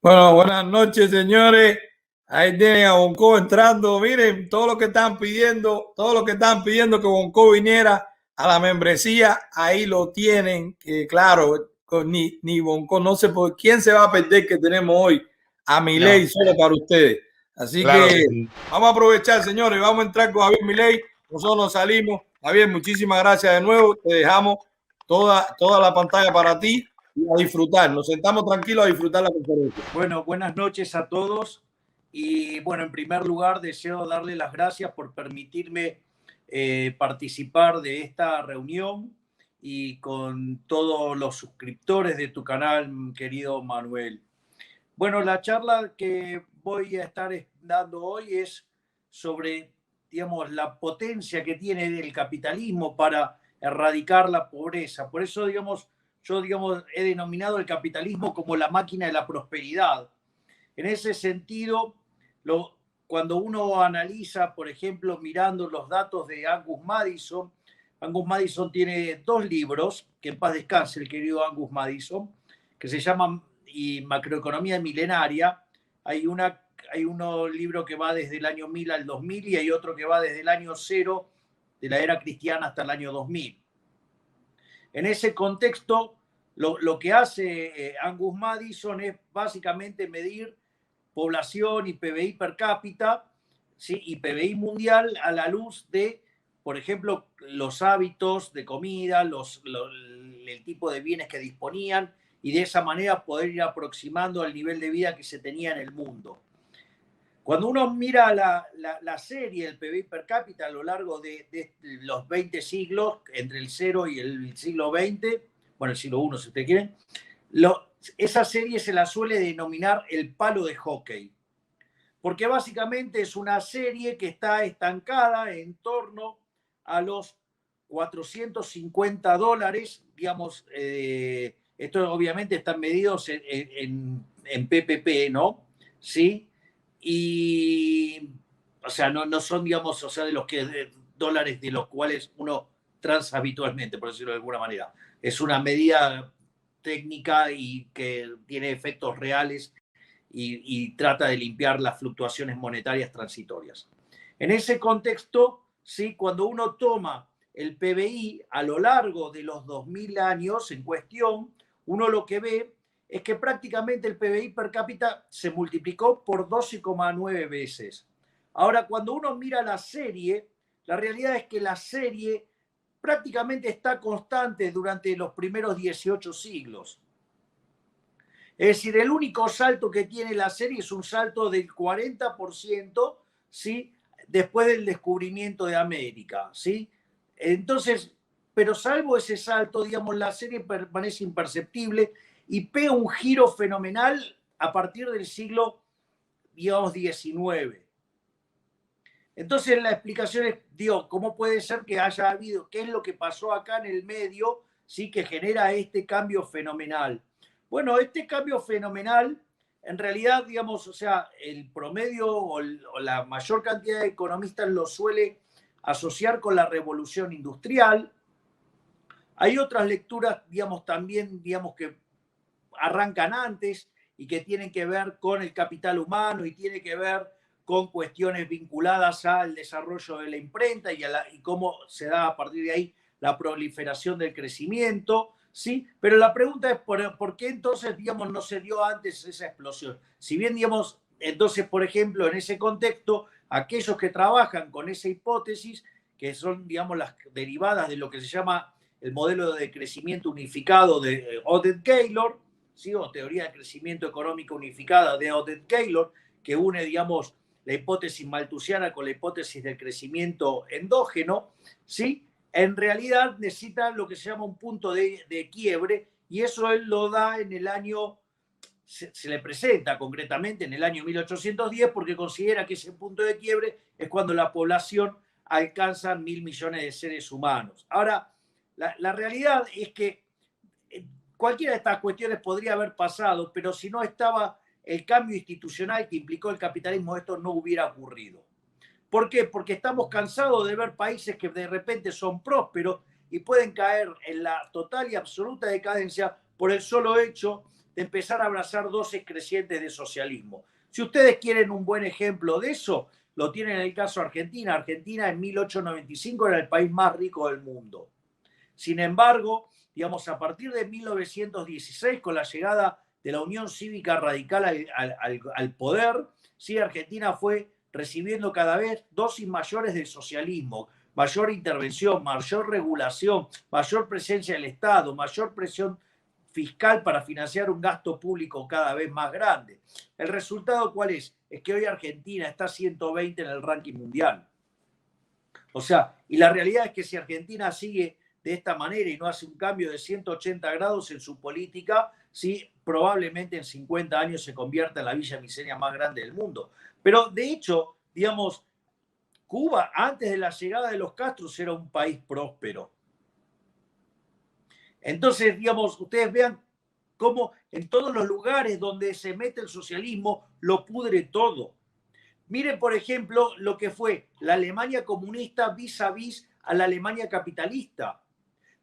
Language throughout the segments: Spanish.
Bueno, buenas noches, señores. Ahí tienen a Bonco entrando. Miren, todo lo que están pidiendo, todo lo que están pidiendo que Bonco viniera a la membresía, ahí lo tienen. Que claro, ni Bonco, no sé por quién se va a perder que tenemos hoy a Milei No, solo para ustedes. Así claro que que sí. vamos a aprovechar, señores. Vamos a entrar con Javier Milei. Nosotros nos salimos. Javier, muchísimas gracias de nuevo. Te dejamos toda la pantalla para ti y a disfrutar. Nos sentamos tranquilos a disfrutar la conferencia. Bueno, buenas noches a todos. Y bueno, en primer lugar, deseo darle las gracias por permitirme participar de esta reunión y con todos los suscriptores de tu canal, querido Manuel. Bueno, la charla que voy a estar dando hoy es sobre, digamos, la potencia que tiene el capitalismo para erradicar la pobreza. Por eso, digamos, yo, digamos, he denominado el capitalismo como la máquina de la prosperidad. En ese sentido, cuando uno analiza, por ejemplo, mirando los datos de Angus Madison tiene dos libros, que en paz descanse el querido Angus Madison, que se llaman Macroeconomía Milenaria. Hay un libro que va desde el año 1000 al 2000 y hay otro que va desde el año 0 de la era cristiana hasta el año 2000. En ese contexto, lo que hace Angus Madison es básicamente medir población y PBI per cápita, ¿sí? Y PBI mundial a la luz de, por ejemplo, los hábitos de comida, el tipo de bienes que disponían y de esa manera poder ir aproximando al nivel de vida que se tenía en el mundo. Cuando uno mira la serie, el PBI per cápita a lo largo de los 20 siglos, entre el 0 y el siglo XX, bueno, el siglo I si ustedes quieren, esa serie se la suele denominar el palo de hockey, porque básicamente es una serie que está estancada en torno a los $450, digamos, esto obviamente están medidos en PPP, ¿no? ¿Sí? Y, o sea, no son, digamos, o sea, de los dólares de los cuales uno transa habitualmente, por decirlo de alguna manera. Es una medida técnica y que tiene efectos reales y trata de limpiar las fluctuaciones monetarias transitorias. En ese contexto, ¿sí? Cuando uno toma el PBI a lo largo de los 2000 años en cuestión, uno lo que ve es que prácticamente el PBI per cápita se multiplicó por 12,9 veces. Ahora, cuando uno mira la serie, la realidad es que la serie prácticamente está constante durante los primeros 18 siglos. Es decir, el único salto que tiene la serie es un salto del 40%, ¿sí? Después del descubrimiento de América, ¿sí? Entonces, pero salvo ese salto, digamos, la serie permanece imperceptible y pega un giro fenomenal a partir del siglo, digamos, XIX. Entonces la explicación es, digo, ¿cómo puede ser que haya habido, qué es lo que pasó acá en el medio, sí, que genera este cambio fenomenal? Bueno, este cambio fenomenal, en realidad, digamos, o sea, el promedio o la mayor cantidad de economistas lo suele asociar con la revolución industrial. Hay otras lecturas, digamos, también, digamos, que arrancan antes y que tienen que ver con el capital humano y tiene que ver con cuestiones vinculadas al desarrollo de la imprenta y cómo se da a partir de ahí la proliferación del crecimiento, ¿sí? Pero la pregunta es por qué entonces, digamos, no se dio antes esa explosión. Si bien, digamos, entonces, por ejemplo, en ese contexto, aquellos que trabajan con esa hipótesis, que son, digamos, las derivadas de lo que se llama el modelo de crecimiento unificado de Oded Taylor, ¿sí? O teoría de crecimiento económico unificada de Oded Taylor, que une, digamos, la hipótesis malthusiana con la hipótesis del crecimiento endógeno, ¿sí? En realidad necesita lo que se llama un punto de quiebre y eso él lo da en el año, se le presenta concretamente en el año 1810 porque considera que ese punto de quiebre es cuando la población alcanza 1.000 millones de seres humanos. Ahora, la realidad es que cualquiera de estas cuestiones podría haber pasado, pero si no estaba el cambio institucional que implicó el capitalismo, esto no hubiera ocurrido. ¿Por qué? Porque estamos cansados de ver países que de repente son prósperos y pueden caer en la total y absoluta decadencia por el solo hecho de empezar a abrazar dosis crecientes de socialismo. Si ustedes quieren un buen ejemplo de eso, lo tienen en el caso de Argentina. Argentina en 1895 era el país más rico del mundo. Sin embargo, digamos, a partir de 1916, con la llegada de la Unión Cívica Radical al poder, sí, Argentina fue recibiendo cada vez dosis mayores del socialismo, mayor intervención, mayor regulación, mayor presencia del Estado, mayor presión fiscal para financiar un gasto público cada vez más grande. ¿El resultado cuál es? Es que hoy Argentina está 120 en el ranking mundial. O sea, y la realidad es que si Argentina sigue de esta manera y no hace un cambio de 180 grados en su política, sí, probablemente en 50 años se convierta en la villa miseria más grande del mundo. Pero de hecho, digamos, Cuba antes de la llegada de los Castros era un país próspero. Entonces, digamos, ustedes vean cómo en todos los lugares donde se mete el socialismo lo pudre todo. Miren, por ejemplo, lo que fue la Alemania comunista vis a vis a la Alemania capitalista.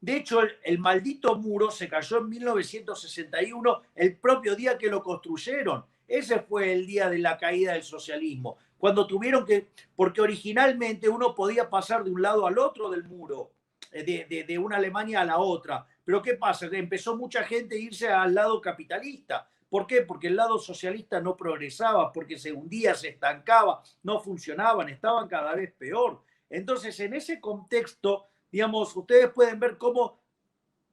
De hecho, el maldito muro se cayó en 1961, el propio día que lo construyeron. Ese fue el día de la caída del socialismo, cuando tuvieron que, porque originalmente uno podía pasar de un lado al otro del muro, de una Alemania a la otra. Pero ¿qué pasa? Empezó mucha gente a irse al lado capitalista. ¿Por qué? Porque el lado socialista no progresaba, porque se hundía, se estancaba, no funcionaban, estaban cada vez peor. Entonces, en ese contexto, digamos, ustedes pueden ver cómo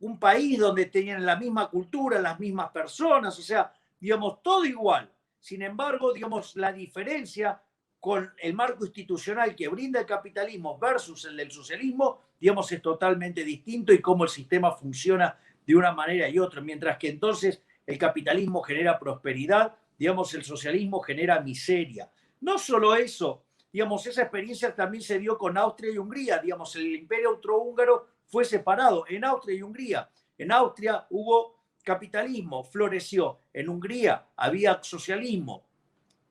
un país donde tenían la misma cultura, las mismas personas, o sea, digamos, todo igual. Sin embargo, digamos, la diferencia con el marco institucional que brinda el capitalismo versus el del socialismo, digamos, es totalmente distinto y cómo el sistema funciona de una manera y otra. Mientras que entonces el capitalismo genera prosperidad, digamos, el socialismo genera miseria. No solo eso, digamos, esa experiencia también se dio con Austria y Hungría. Digamos, el imperio austrohúngaro fue separado en Austria y Hungría. En Austria hubo capitalismo, floreció. En Hungría había socialismo,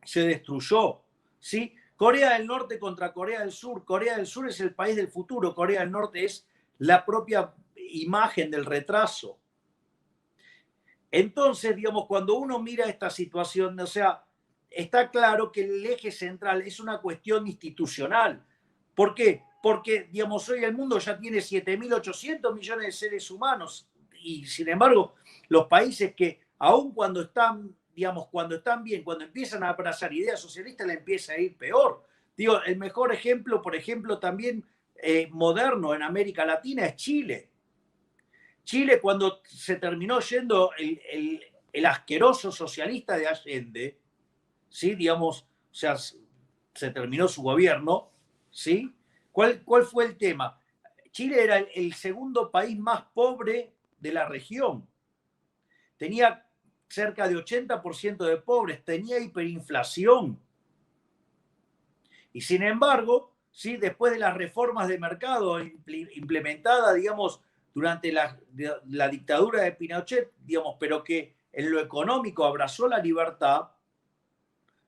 se destruyó. ¿Sí? Corea del Norte contra Corea del Sur. Corea del Sur es el país del futuro. Corea del Norte es la propia imagen del retraso. Entonces, digamos, cuando uno mira esta situación, o sea, está claro que el eje central es una cuestión institucional. ¿Por qué? Porque, digamos, hoy el mundo ya tiene 7.800 millones de seres humanos y, sin embargo, los países que, aun cuando están, digamos, cuando están bien, cuando empiezan a abrazar ideas socialistas, le empieza a ir peor. Digo, el mejor ejemplo, por ejemplo, también moderno en América Latina es Chile. Chile, cuando se terminó yendo el asqueroso socialista de Allende, ¿sí? Digamos, o sea, se terminó su gobierno, ¿sí? ¿Cuál fue el tema? Chile era el segundo país más pobre de la región. Tenía cerca de 80% de pobres, tenía hiperinflación. Y sin embargo, ¿sí? Después de las reformas de mercado implementadas, digamos, durante la dictadura de Pinochet, digamos, pero que en lo económico abrazó la libertad,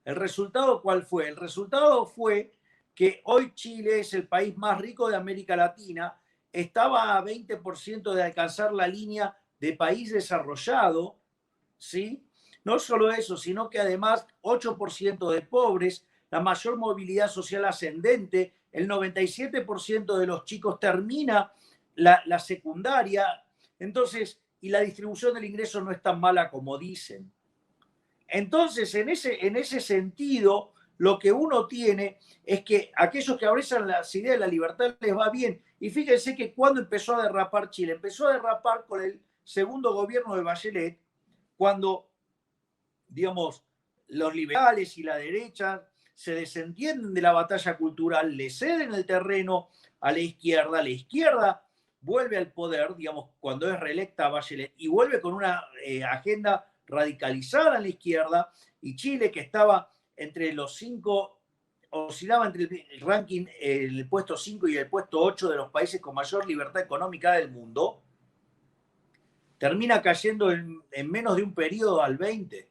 ¿el resultado cuál fue? El resultado fue que hoy Chile es el país más rico de América Latina, estaba a 20% de alcanzar la línea de país desarrollado, ¿sí? No solo eso, sino que además 8% de pobres, la mayor movilidad social ascendente, el 97% de los chicos termina la secundaria, entonces, y la distribución del ingreso no es tan mala como dicen. Entonces, en ese sentido, lo que uno tiene es que aquellos que abrazan las ideas de la libertad les va bien. Y fíjense que cuando empezó a derrapar Chile, empezó a derrapar con el segundo gobierno de Bachelet, cuando, digamos, los liberales y la derecha se desentienden de la batalla cultural, le ceden el terreno a la izquierda vuelve al poder, digamos, cuando es reelecta Bachelet, y vuelve con una agenda radicalizada a la izquierda, y Chile, que estaba entre los 5, oscilaba entre el ranking, el puesto 5 y el puesto 8 de los países con mayor libertad económica del mundo, termina cayendo en menos de un periodo al 20.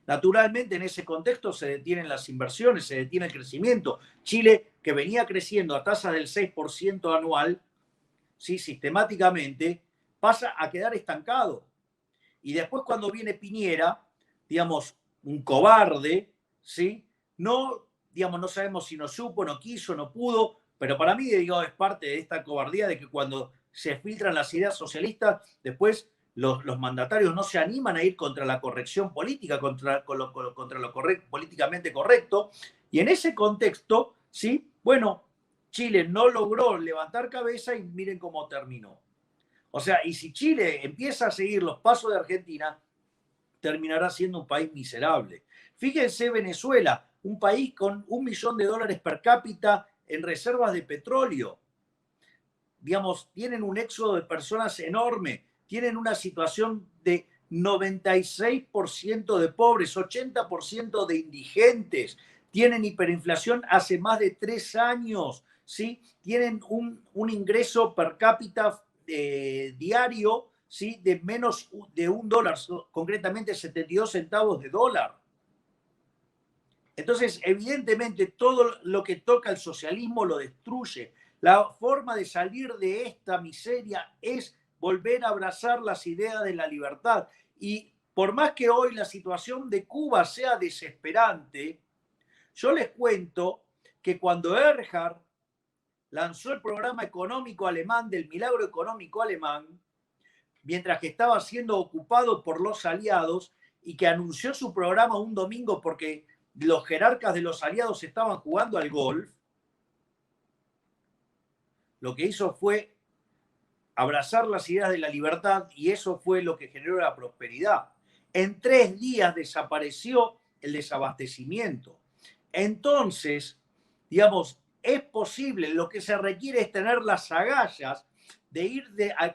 Naturalmente, en ese contexto se detienen las inversiones, se detiene el crecimiento. Chile, que venía creciendo a tasa del 6% anual, ¿sí? Sistemáticamente, pasa a quedar estancado. Y después cuando viene Piñera, digamos, un cobarde, ¿sí? No, digamos, no sabemos si no supo, no quiso, no pudo, pero para mí, digo, es parte de esta cobardía de que cuando se filtran las ideas socialistas, después los mandatarios no se animan a ir contra la corrección política, contra lo políticamente correcto. Y en ese contexto, ¿sí? Bueno, Chile no logró levantar cabeza y miren cómo terminó. O sea, y si Chile empieza a seguir los pasos de Argentina, terminará siendo un país miserable. Fíjense Venezuela, un país con $1 millón per cápita en reservas de petróleo. Digamos, tienen un éxodo de personas enorme, tienen una situación de 96% de pobres, 80% de indigentes, tienen hiperinflación hace más de 3 años, ¿sí? Tienen un ingreso per cápita diario, ¿sí? De menos de $1, concretamente 72 centavos de dólar. Entonces, evidentemente, todo lo que toca el socialismo lo destruye. La forma de salir de esta miseria es volver a abrazar las ideas de la libertad. Y por más que hoy la situación de Cuba sea desesperante, yo les cuento que cuando Erhard lanzó el programa económico alemán del milagro económico alemán, mientras que estaba siendo ocupado por los aliados y que anunció su programa un domingo porque los jerarcas de los aliados estaban jugando al golf, lo que hizo fue abrazar las ideas de la libertad y eso fue lo que generó la prosperidad. En 3 días desapareció el desabastecimiento. Entonces, digamos, es posible, lo que se requiere es tener las agallas de ir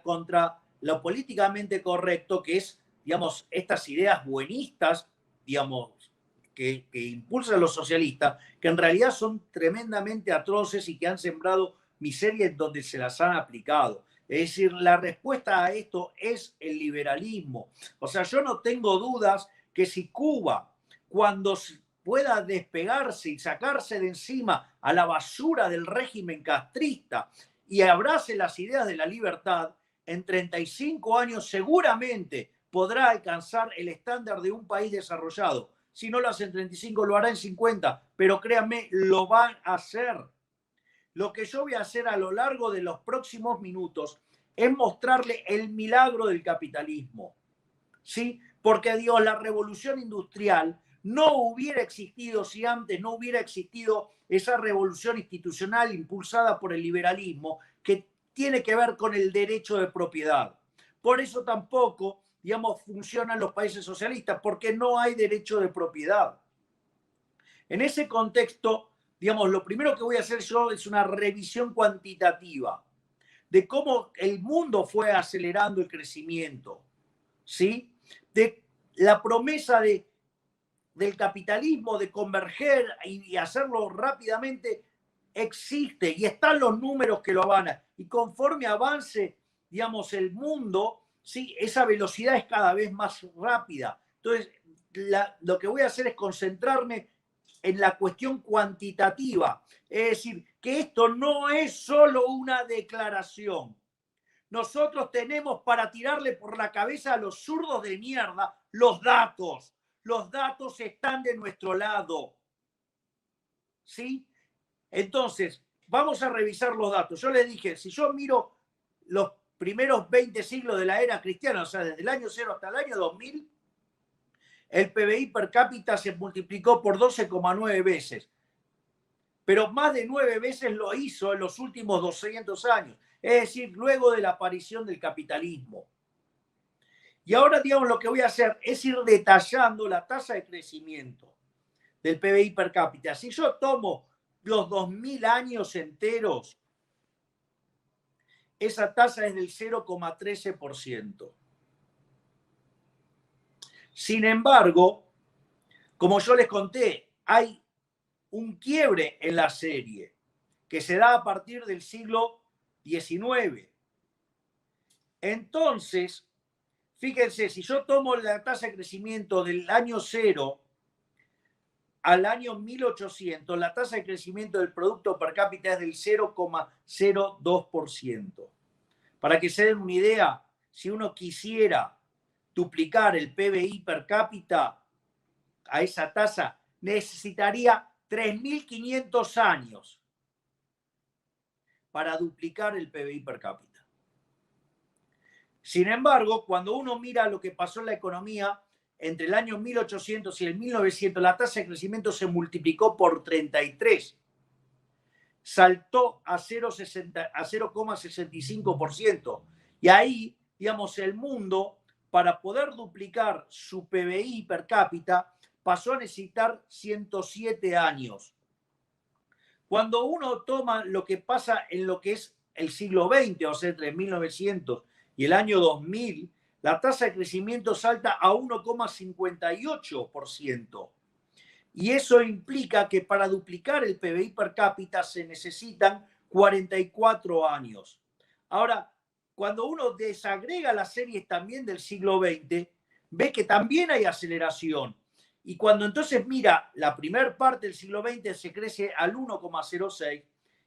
contra lo políticamente correcto, que es, digamos, estas ideas buenistas, digamos, que impulsan los socialistas, que en realidad son tremendamente atroces y que han sembrado miseria en donde se las han aplicado. Es decir, la respuesta a esto es el liberalismo. O sea, yo no tengo dudas que si Cuba, cuando pueda despegarse y sacarse de encima a la basura del régimen castrista y abrace las ideas de la libertad, en 35 años seguramente podrá alcanzar el estándar de un país desarrollado. Si no lo hace en 35, lo hará en 50, pero créanme, lo van a hacer. Lo que yo voy a hacer a lo largo de los próximos minutos es mostrarle el milagro del capitalismo, ¿sí? Porque, Dios, la revolución industrial no hubiera existido si antes no hubiera existido esa revolución institucional impulsada por el liberalismo que tiene que ver con el derecho de propiedad. Por eso tampoco, digamos, funcionan los países socialistas, porque no hay derecho de propiedad. En ese contexto, digamos, lo primero que voy a hacer yo es una revisión cuantitativa de cómo el mundo fue acelerando el crecimiento, ¿sí? De la promesa del capitalismo de converger y hacerlo rápidamente existe y están los números que lo avalan. Y conforme avance, digamos, el mundo, ¿sí? Esa velocidad es cada vez más rápida. Entonces, lo que voy a hacer es concentrarme en la cuestión cuantitativa. Es decir, que esto no es solo una declaración. Nosotros tenemos para tirarle por la cabeza a los zurdos de mierda los datos. Los datos están de nuestro lado. ¿Sí? Entonces, vamos a revisar los datos. Yo les dije, si yo miro los primeros 20 siglos de la era cristiana, o sea, desde el año 0 hasta el año 2000, el PBI per cápita se multiplicó por 12,9 veces. Pero más de 9 veces lo hizo en los últimos 200 años. Es decir, luego de la aparición del capitalismo. Y ahora, digamos, lo que voy a hacer es ir detallando la tasa de crecimiento del PBI per cápita. Si yo tomo los 2000 años enteros, esa tasa es del 0,13%. Sin embargo, como yo les conté, hay un quiebre en la serie que se da a partir del siglo XIX. Entonces, fíjense, si yo tomo la tasa de crecimiento del año 0 al año 1800, la tasa de crecimiento del producto per cápita es del 0,02%. Para que se den una idea, si uno quisiera duplicar el PBI per cápita a esa tasa, necesitaría 3.500 años para duplicar el PBI per cápita. Sin embargo, cuando uno mira lo que pasó en la economía entre el año 1800 y el 1900, la tasa de crecimiento se multiplicó por 33. Saltó a 0,65%. Y ahí, digamos, el mundo, para poder duplicar su PBI per cápita, pasó a necesitar 107 años. Cuando uno toma lo que pasa en lo que es el siglo XX, o sea, entre 1900 y el año 2000, la tasa de crecimiento salta a 1,58%. Y eso implica que para duplicar el PBI per cápita se necesitan 44 años. Ahora, cuando uno desagrega las series también del siglo XX, ve que también hay aceleración. Y cuando entonces mira la primera parte del siglo XX se crece al 1,06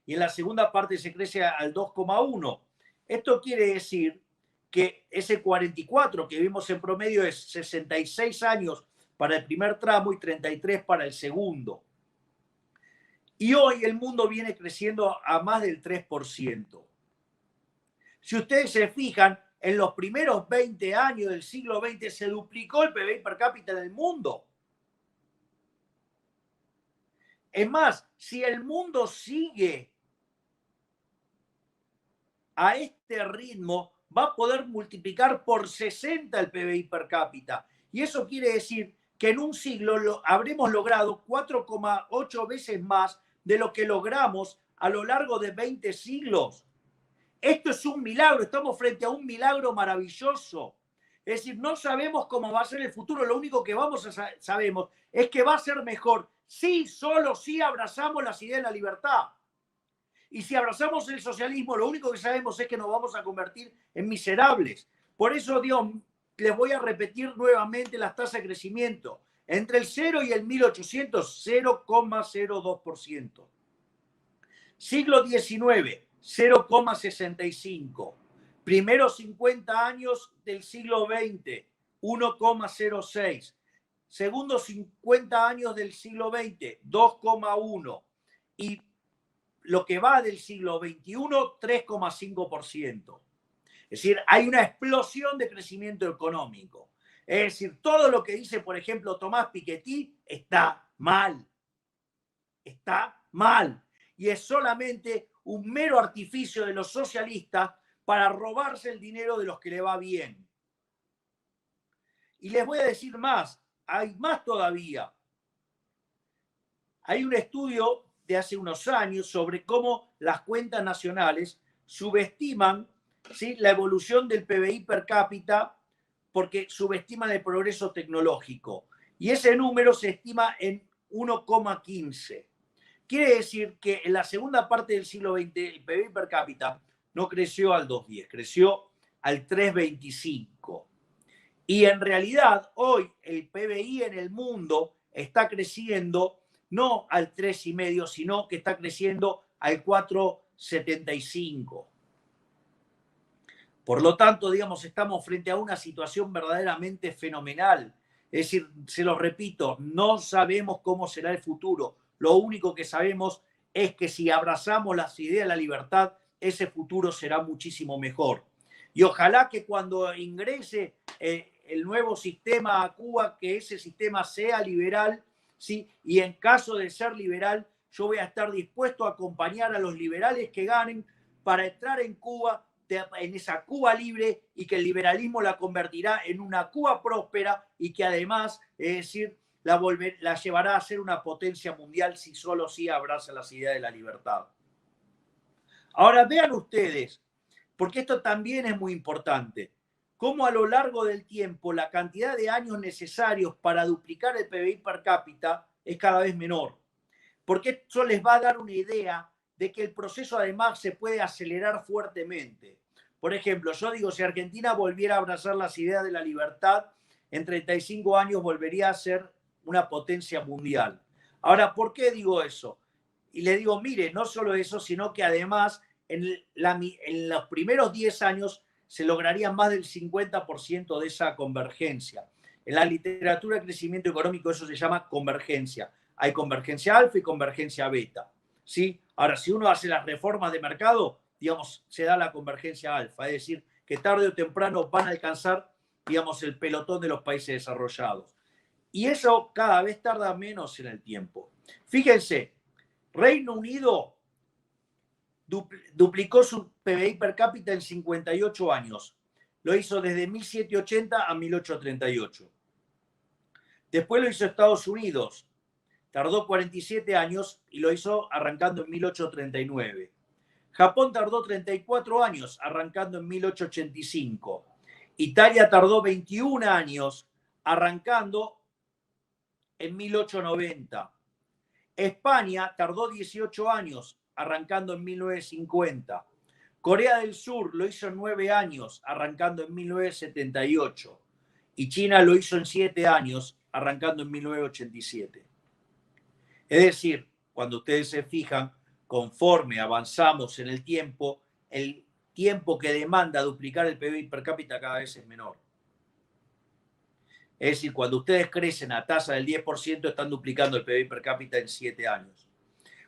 y en la segunda parte se crece al 2,1. Esto quiere decir que ese 44 que vimos en promedio es 66 años para el primer tramo y 33 para el segundo. Y hoy el mundo viene creciendo a más del 3%. Si ustedes se fijan, en los primeros 20 años del siglo XX se duplicó el PBI per cápita del mundo. Es más, si el mundo sigue a este ritmo, va a poder multiplicar por 60 el PBI per cápita. Y eso quiere decir que en un siglo habremos logrado 4,8 veces más de lo que logramos a lo largo de 20 siglos. Esto es un milagro, estamos frente a un milagro maravilloso. Es decir, no sabemos cómo va a ser el futuro, lo único que sabemos es que va a ser mejor si solo si abrazamos las ideas de la libertad. Y si abrazamos el socialismo, lo único que sabemos es que nos vamos a convertir en miserables. Por eso, Dios, les voy a repetir nuevamente las tasas de crecimiento. Entre el 0 y el 1800, 0,02%. Siglo XIX, 0,65. Primeros 50 años del siglo XX, 1,06. Segundos 50 años del siglo XX, 2,1. Y lo que va del siglo XXI, 3,5%. Es decir, hay una explosión de crecimiento económico. Es decir, todo lo que dice, por ejemplo, Tomás Piketty está mal. Está mal. Y es solamente un mero artificio de los socialistas para robarse el dinero de los que le va bien. Y les voy a decir más, hay más todavía. Hay un estudio de hace unos años sobre cómo las cuentas nacionales subestiman, ¿sí?, la evolución del PBI per cápita porque subestiman el progreso tecnológico. Y ese número se estima en 1,15. Quiere decir que en la segunda parte del siglo XX el PBI per cápita no creció al 2,10, creció al 3,25. Y en realidad hoy el PBI en el mundo está creciendo no al 3,5, sino que está creciendo al 4,75. Por lo tanto, digamos, estamos frente a una situación verdaderamente fenomenal. Es decir, se los repito, no sabemos cómo será el futuro. Lo único que sabemos es que si abrazamos las ideas de la libertad, ese futuro será muchísimo mejor. Y ojalá que cuando ingrese el nuevo sistema a Cuba, que ese sistema sea liberal, ¿sí? Y en caso de ser liberal, yo voy a estar dispuesto a acompañar a los liberales que ganen para entrar en Cuba, en esa Cuba libre, y que el liberalismo la convertirá en una Cuba próspera y que además, es decir, la llevará a ser una potencia mundial si solo sí abraza las ideas de la libertad. Ahora vean ustedes, porque esto también es muy importante, cómo a lo largo del tiempo la cantidad de años necesarios para duplicar el PBI per cápita es cada vez menor. Porque eso les va a dar una idea de que el proceso además se puede acelerar fuertemente. Por ejemplo, yo digo, si Argentina volviera a abrazar las ideas de la libertad, en 35 años volvería a ser una potencia mundial. Ahora, ¿por qué digo eso? Y le digo, mire, no solo eso, sino que además en los primeros 10 años se lograría más del 50% de esa convergencia. En la literatura de crecimiento económico eso se llama convergencia. Hay convergencia alfa y convergencia beta, ¿sí? Ahora, si uno hace las reformas de mercado, digamos, se da la convergencia alfa, es decir, que tarde o temprano van a alcanzar, digamos, el pelotón de los países desarrollados. Y eso cada vez tarda menos en el tiempo. Fíjense, Reino Unido duplicó su PBI per cápita en 58 años. Lo hizo desde 1780 a 1838. Después lo hizo Estados Unidos. Tardó 47 años y lo hizo arrancando en 1839. Japón tardó 34 años, arrancando en 1885. Italia tardó 21 años, arrancando en 1890. España tardó 18 años, arrancando en 1950. Corea del Sur lo hizo en 9 años, arrancando en 1978. Y China lo hizo en 7 años, arrancando en 1987. Es decir, cuando ustedes se fijan, conforme avanzamos en el tiempo que demanda duplicar el PBI per cápita cada vez es menor. Es decir, cuando ustedes crecen a tasa del 10%, están duplicando el PBI per cápita en 7 años.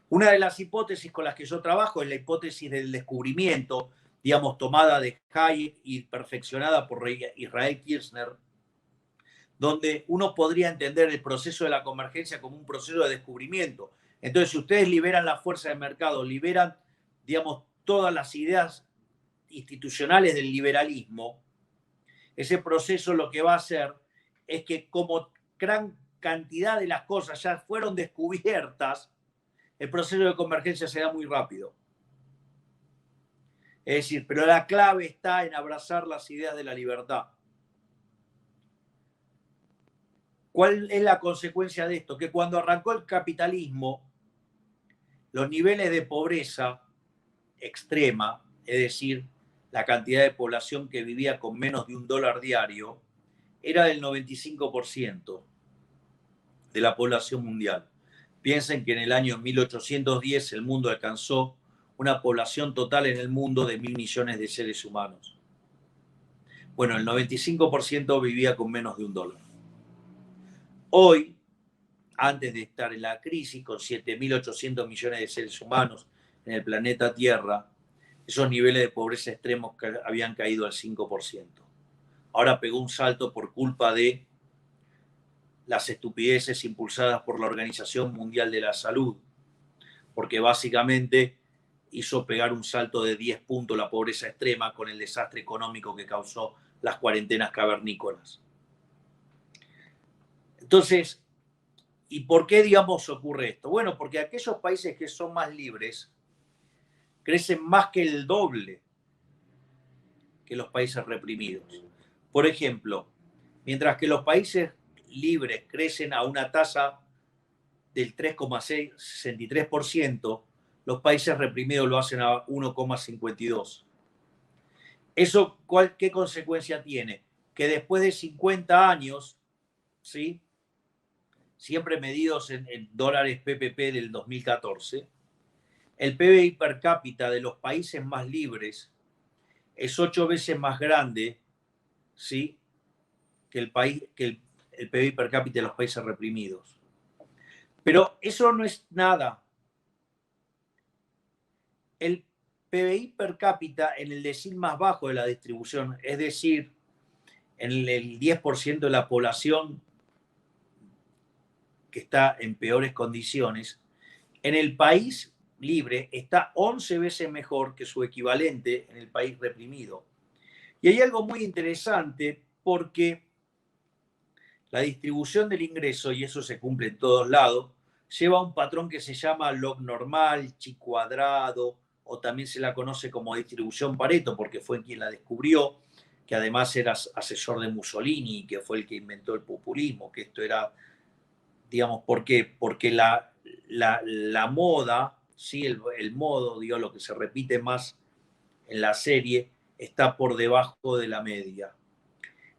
Una de las hipótesis con las que yo trabajo es la hipótesis del descubrimiento, digamos, tomada de Hayek y perfeccionada por Israel Kirzner, donde uno podría entender el proceso de la convergencia como un proceso de descubrimiento. Entonces, si ustedes liberan la fuerza de mercado, liberan, digamos, todas las ideas institucionales del liberalismo, ese proceso lo que va a hacer es que como gran cantidad de las cosas ya fueron descubiertas, el proceso de convergencia se da muy rápido. Es decir, pero la clave está en abrazar las ideas de la libertad. ¿Cuál es la consecuencia de esto? Que cuando arrancó el capitalismo, los niveles de pobreza extrema, es decir, la cantidad de población que vivía con menos de $1 diario, era del 95% de la población mundial. Piensen que en el año 1810 el mundo alcanzó una población total en el mundo de 1.000 millones de seres humanos. Bueno, el 95% vivía con menos de $1. Hoy, antes de estar en la crisis, con 7.800 millones de seres humanos en el planeta Tierra, esos niveles de pobreza extremos habían caído al 5%. Ahora pegó un salto por culpa de las estupideces impulsadas por la Organización Mundial de la Salud, porque básicamente hizo pegar un salto de 10 puntos la pobreza extrema con el desastre económico que causó las cuarentenas cavernícolas. Entonces, ¿y por qué, digamos, ocurre esto? Bueno, porque aquellos países que son más libres crecen más que el doble que los países reprimidos. Por ejemplo, mientras que los países libres crecen a una tasa del 3,63%, los países reprimidos lo hacen a 1,52%. ¿Eso qué consecuencia tiene? Que después de 50 años, ¿sí?, siempre medidos en dólares PPP del 2014, el PBI per cápita de los países más libres es 8 veces más grande, ¿sí?, que el PBI per cápita de los países reprimidos. Pero eso no es nada. El PBI per cápita en el decil más bajo de la distribución, es decir, en el 10% de la población que está en peores condiciones, en el país libre está 11 veces mejor que su equivalente en el país reprimido. Y hay algo muy interesante porque la distribución del ingreso, y eso se cumple en todos lados, lleva un patrón que se llama log normal, chi cuadrado, o también se la conoce como distribución Pareto, porque fue quien la descubrió, que además era asesor de Mussolini, que fue el que inventó el populismo, que esto era, digamos, ¿por qué? Porque la moda, ¿sí?, el modo, digo, lo que se repite más en la serie, está por debajo de la media.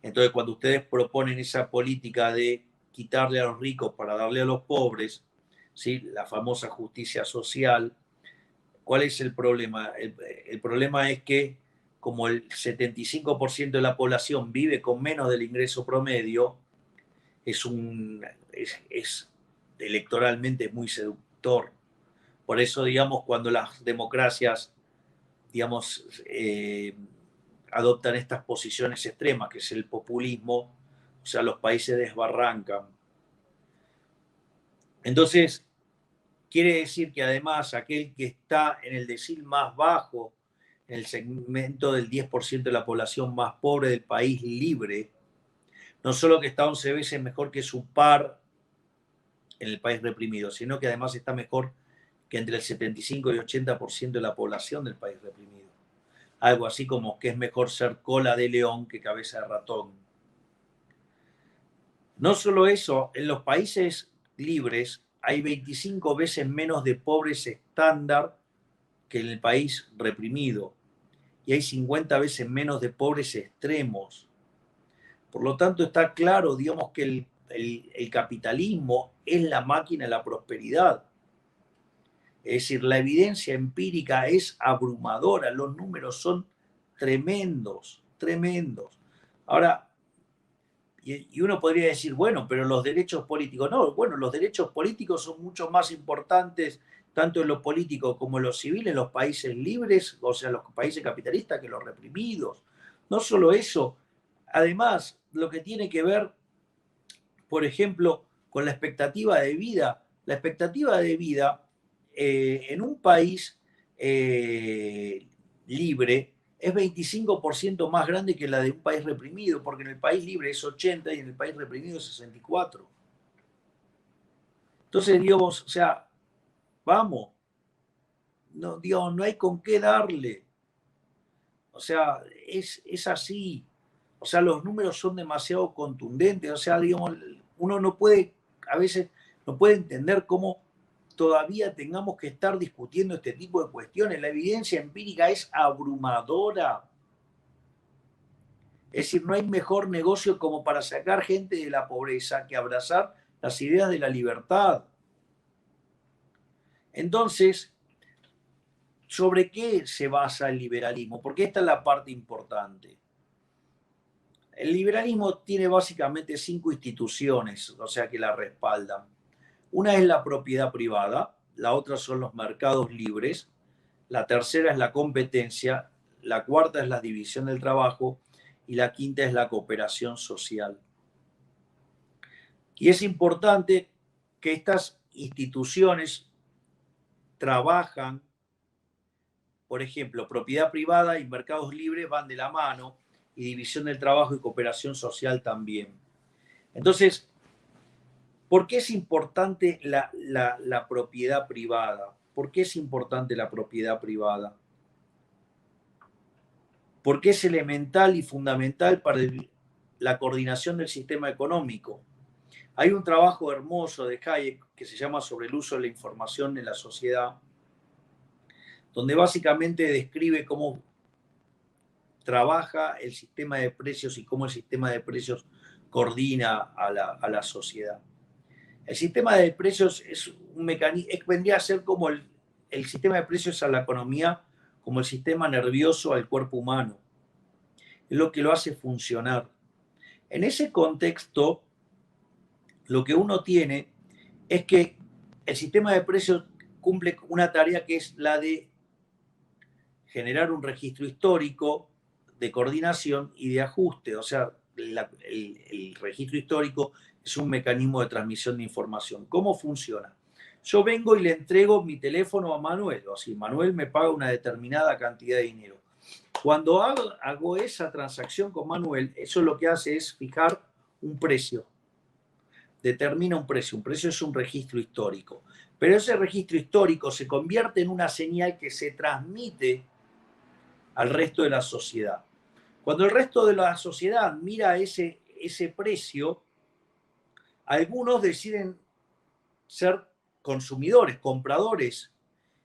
Entonces, cuando ustedes proponen esa política de quitarle a los ricos para darle a los pobres, ¿sí?, la famosa justicia social, ¿cuál es el problema? El problema es que como el 75% de la población vive con menos del ingreso promedio, es electoralmente muy seductor. Por eso, digamos, cuando las democracias, digamos, adoptan estas posiciones extremas, que es el populismo, o sea, los países desbarrancan. Entonces, quiere decir que además aquel que está en el decil más bajo, en el segmento del 10% de la población más pobre del país libre, no solo que está 11 veces mejor que su par en el país reprimido, sino que además está mejor que entre el 75 y 80% de la población del país reprimido. Algo así como que es mejor ser cola de león que cabeza de ratón. No solo eso, en los países libres hay 25 veces menos de pobres estándar que en el país reprimido y hay 50 veces menos de pobres extremos. Por lo tanto, está claro, digamos, que el capitalismo es la máquina de la prosperidad. Es decir, la evidencia empírica es abrumadora, los números son tremendos, tremendos. Ahora, y uno podría decir, bueno, pero los derechos políticos, no, bueno, los derechos políticos son mucho más importantes, tanto en lo político como en lo civil, en los países libres, o sea, los países capitalistas, que los reprimidos. No solo eso, además, lo que tiene que ver, por ejemplo, con la expectativa de vida. La expectativa de vida en un país libre es 25% más grande que la de un país reprimido, porque en el país libre es 80 y en el país reprimido es 64. Entonces, digamos, o sea, vamos, no, digamos, no hay con qué darle. O sea, es así. O sea, los números son demasiado contundentes. O sea, digamos, uno no puede, a veces, no puede entender cómo todavía tengamos que estar discutiendo este tipo de cuestiones. La evidencia empírica es abrumadora. Es decir, no hay mejor negocio como para sacar gente de la pobreza que abrazar las ideas de la libertad. Entonces, ¿sobre qué se basa el liberalismo? Porque esta es la parte importante. El liberalismo tiene básicamente 5 instituciones, o sea, que la respaldan. Una es la propiedad privada, la otra son los mercados libres, la tercera es la competencia, la cuarta es la división del trabajo y la quinta es la cooperación social. Y es importante que estas instituciones trabajan, por ejemplo, propiedad privada y mercados libres van de la mano, y división del trabajo y cooperación social también. Entonces, ¿por qué es importante la propiedad privada? ¿Por qué es importante la propiedad privada? Porque es elemental y fundamental para la coordinación del sistema económico. Hay un trabajo hermoso de Hayek que se llama Sobre el uso de la información en la sociedad, donde básicamente describe cómo trabaja el sistema de precios y cómo el sistema de precios coordina a la sociedad. El sistema de precios es un mecanismo, vendría a ser como el sistema de precios a la economía, como el sistema nervioso al cuerpo humano. Es lo que lo hace funcionar. En ese contexto, lo que uno tiene es que el sistema de precios cumple una tarea que es la de generar un registro histórico de coordinación y de ajuste. O sea, el registro histórico es un mecanismo de transmisión de información. ¿Cómo funciona? Yo vengo y le entrego mi teléfono a Manuel, o así, Manuel me paga una determinada cantidad de dinero. Cuando hago esa transacción con Manuel, eso lo que hace es fijar un precio. Determina un precio. Un precio es un registro histórico. Pero ese registro histórico se convierte en una señal que se transmite al resto de la sociedad. Cuando el resto de la sociedad mira ese precio, algunos deciden ser consumidores, compradores,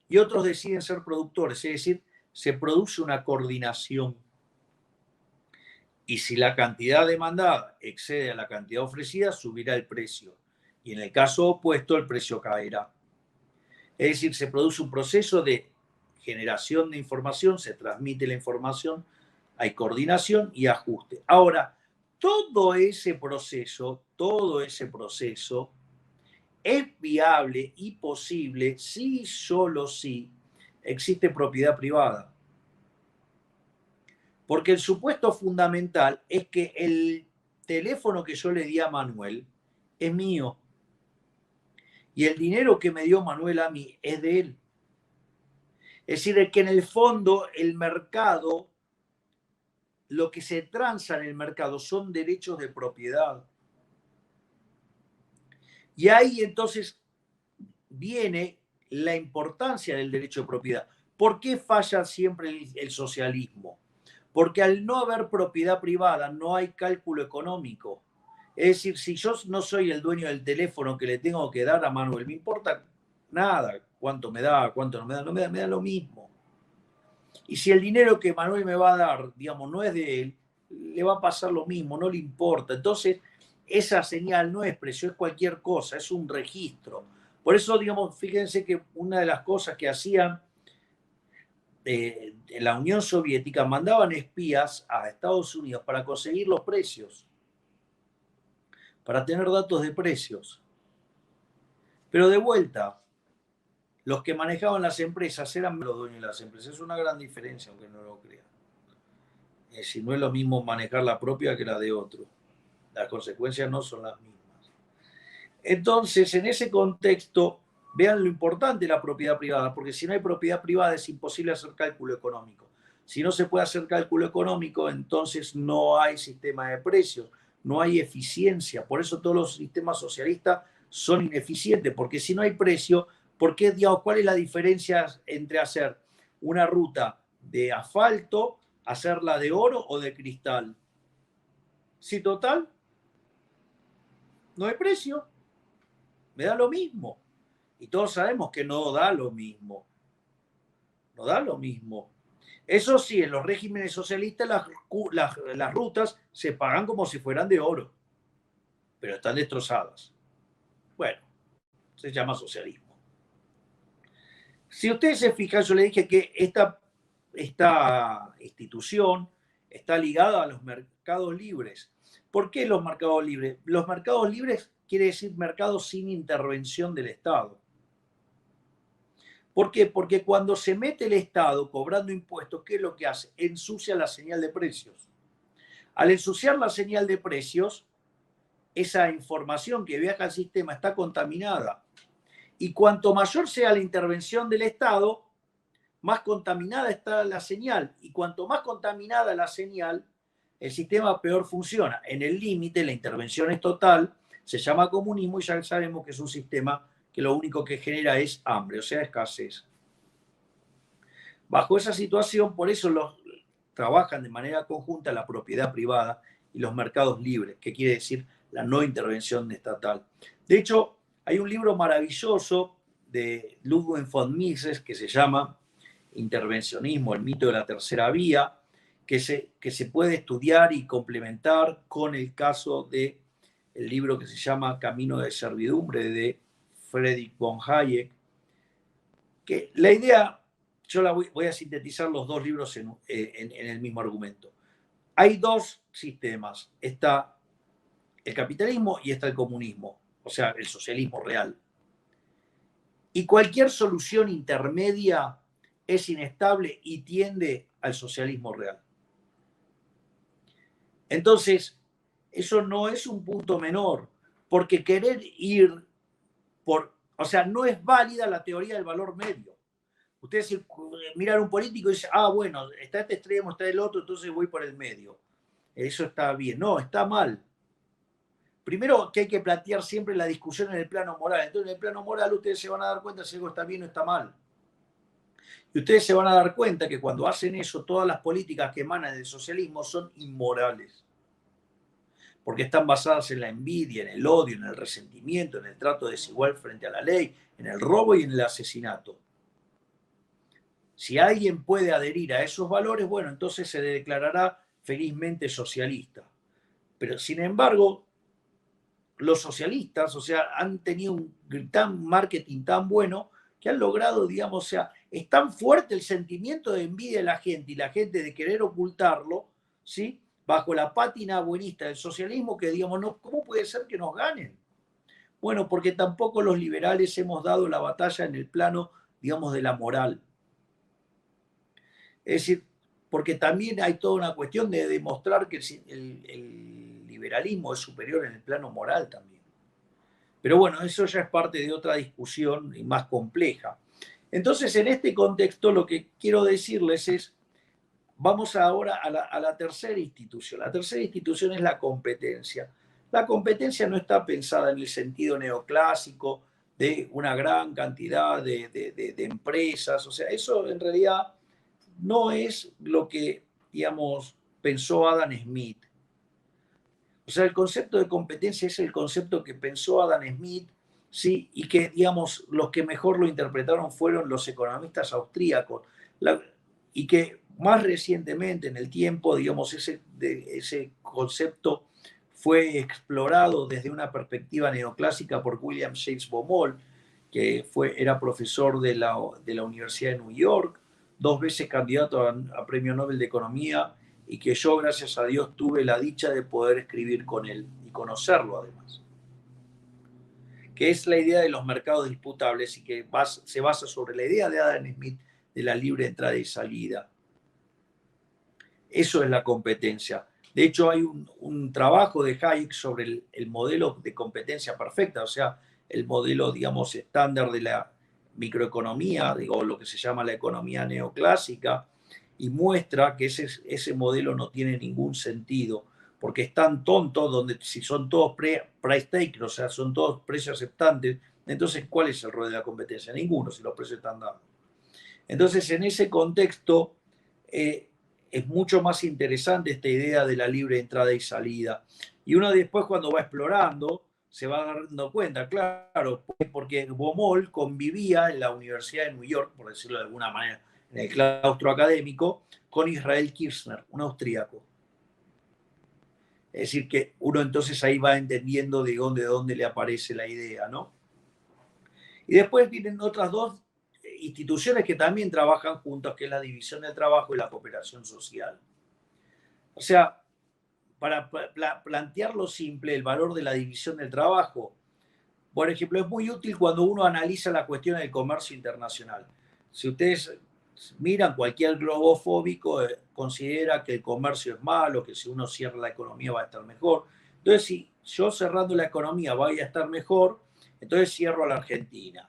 y otros deciden ser productores, es decir, se produce una coordinación. Y si la cantidad demandada excede a la cantidad ofrecida, subirá el precio. Y en el caso opuesto, el precio caerá. Es decir, se produce un proceso de generación de información, se transmite la información, hay coordinación y ajuste. Ahora, todo ese proceso es viable y posible si solo si existe propiedad privada. Porque el supuesto fundamental es que el teléfono que yo le di a Manuel es mío. Y el dinero que me dio Manuel a mí es de él. Es decir, que en el fondo el mercado, lo que se transa en el mercado son derechos de propiedad. Y ahí entonces viene la importancia del derecho de propiedad. ¿Por qué falla siempre el socialismo? Porque al no haber propiedad privada no hay cálculo económico. Es decir, si yo no soy el dueño del teléfono que le tengo que dar a Manuel, me importa nada cuánto me da, cuánto no me da lo mismo. Y si el dinero que Manuel me va a dar, digamos, no es de él, le va a pasar lo mismo, no le importa. Entonces, esa señal no es precio, es cualquier cosa, es un registro. Por eso, digamos, fíjense que una de las cosas que hacían en la Unión Soviética, mandaban espías a Estados Unidos para conseguir los precios, para tener datos de precios. Pero de vuelta, los que manejaban las empresas eran los dueños de las empresas. Es una gran diferencia, aunque no lo crean. Es decir, no es lo mismo manejar la propia que la de otro. Las consecuencias no son las mismas. Entonces, en ese contexto, vean lo importante de la propiedad privada, porque si no hay propiedad privada es imposible hacer cálculo económico. Si no se puede hacer cálculo económico, entonces no hay sistema de precios, no hay eficiencia. Por eso todos los sistemas socialistas son ineficientes, porque si no hay precio, ¿por qué, digamos, cuál es la diferencia entre hacer una ruta de asfalto, hacerla de oro o de cristal? Si total, no hay precio, me da lo mismo. Y todos sabemos que no da lo mismo. No da lo mismo. Eso sí, en los regímenes socialistas las rutas se pagan como si fueran de oro, pero están destrozadas. Bueno, se llama socialismo. Si ustedes se fijan, yo le dije que esta institución está ligada a los mercados libres. ¿Por qué los mercados libres? Los mercados libres quiere decir mercados sin intervención del Estado. ¿Por qué? Porque cuando se mete el Estado cobrando impuestos, ¿qué es lo que hace? Ensucia la señal de precios. Al ensuciar la señal de precios, esa información que viaja al sistema está contaminada. Y cuanto mayor sea la intervención del Estado, más contaminada está la señal. Y cuanto más contaminada la señal, el sistema peor funciona. En el límite, la intervención es total, se llama comunismo y ya sabemos que es un sistema que lo único que genera es hambre, o sea, escasez. Bajo esa situación, por eso trabajan de manera conjunta la propiedad privada y los mercados libres, que quiere decir la no intervención estatal. De hecho, hay un libro maravilloso de Ludwig von Mises que se llama Intervencionismo, el mito de la tercera vía, que se puede estudiar y complementar con el caso del libro que se llama Camino de servidumbre de Friedrich von Hayek, que la idea, yo la voy a sintetizar los dos libros en el mismo argumento. Hay dos sistemas, está el capitalismo y está el comunismo, o sea, el socialismo real. Y cualquier solución intermedia es inestable y tiende al socialismo real. Entonces, eso no es un punto menor, porque querer ir o sea, no es válida la teoría del valor medio. Ustedes miran un político y dicen, bueno, está este extremo, está el otro, entonces voy por el medio. Eso está bien. No, está mal. Primero que hay que plantear siempre la discusión en el plano moral. Entonces, en el plano moral ustedes se van a dar cuenta si algo está bien o está mal. Y ustedes se van a dar cuenta que cuando hacen eso, todas las políticas que emanan del socialismo son inmorales. Porque están basadas en la envidia, en el odio, en el resentimiento, en el trato desigual frente a la ley, en el robo y en el asesinato. Si alguien puede adherir a esos valores, bueno, entonces se declarará felizmente socialista. Pero, sin embargo, los socialistas, o sea, han tenido un marketing tan bueno que han logrado, digamos, o sea, es tan fuerte el sentimiento de envidia de la gente y la gente de querer ocultarlo, ¿sí? Bajo la pátina buenista del socialismo, que digamos, no, ¿cómo puede ser que nos ganen? Bueno, porque tampoco los liberales hemos dado la batalla en el plano, digamos, de la moral. Es decir, porque también hay toda una cuestión de demostrar que el liberalismo es superior en el plano moral también. Pero bueno, eso ya es parte de otra discusión más compleja. Entonces, en este contexto, lo que quiero decirles es, vamos ahora a la tercera institución. La tercera institución es la competencia. La competencia no está pensada en el sentido neoclásico de una gran cantidad de empresas. O sea, eso en realidad no es lo que, digamos, pensó Adam Smith. O sea, el concepto de competencia es el concepto que pensó Adam Smith, ¿sí? Y que, digamos, los que mejor lo interpretaron fueron los economistas austríacos. Y que más recientemente en el tiempo, digamos, ese concepto fue explorado desde una perspectiva neoclásica por William James Baumol, que era profesor de la Universidad de New York, 2 veces candidato a Premio Nobel de Economía, y que yo, gracias a Dios, tuve la dicha de poder escribir con él y conocerlo además. Que es la idea de los mercados disputables y que se basa sobre la idea de Adam Smith de la libre entrada y salida. Eso es la competencia. De hecho, hay un trabajo de Hayek sobre el modelo de competencia perfecta, o sea, el modelo, digamos, estándar de la microeconomía, o lo que se llama la economía neoclásica, y muestra que ese modelo no tiene ningún sentido, porque es tan tonto, donde si son todos price takers, o sea, son todos precios aceptantes, entonces, ¿cuál es el rol de la competencia? Ninguno, si los precios están dados. Entonces, en ese contexto, es mucho más interesante esta idea de la libre entrada y salida. Y uno después, cuando va explorando, se va dando cuenta, claro, porque Baumol convivía en la Universidad de New York, por decirlo de alguna manera, en el claustro académico, con Israel Kirzner, un austríaco. Es decir, que uno entonces ahí va entendiendo de dónde le aparece la idea, ¿no? Y después vienen otras 2 instituciones que también trabajan juntas, que es la división del trabajo y la cooperación social. O sea, para plantearlo simple, el valor de la división del trabajo, por ejemplo, es muy útil cuando uno analiza la cuestión del comercio internacional. Si ustedes miran, cualquier globofóbico considera que el comercio es malo, que si uno cierra la economía va a estar mejor. Entonces, si yo cerrando la economía vaya a estar mejor, entonces cierro a la Argentina.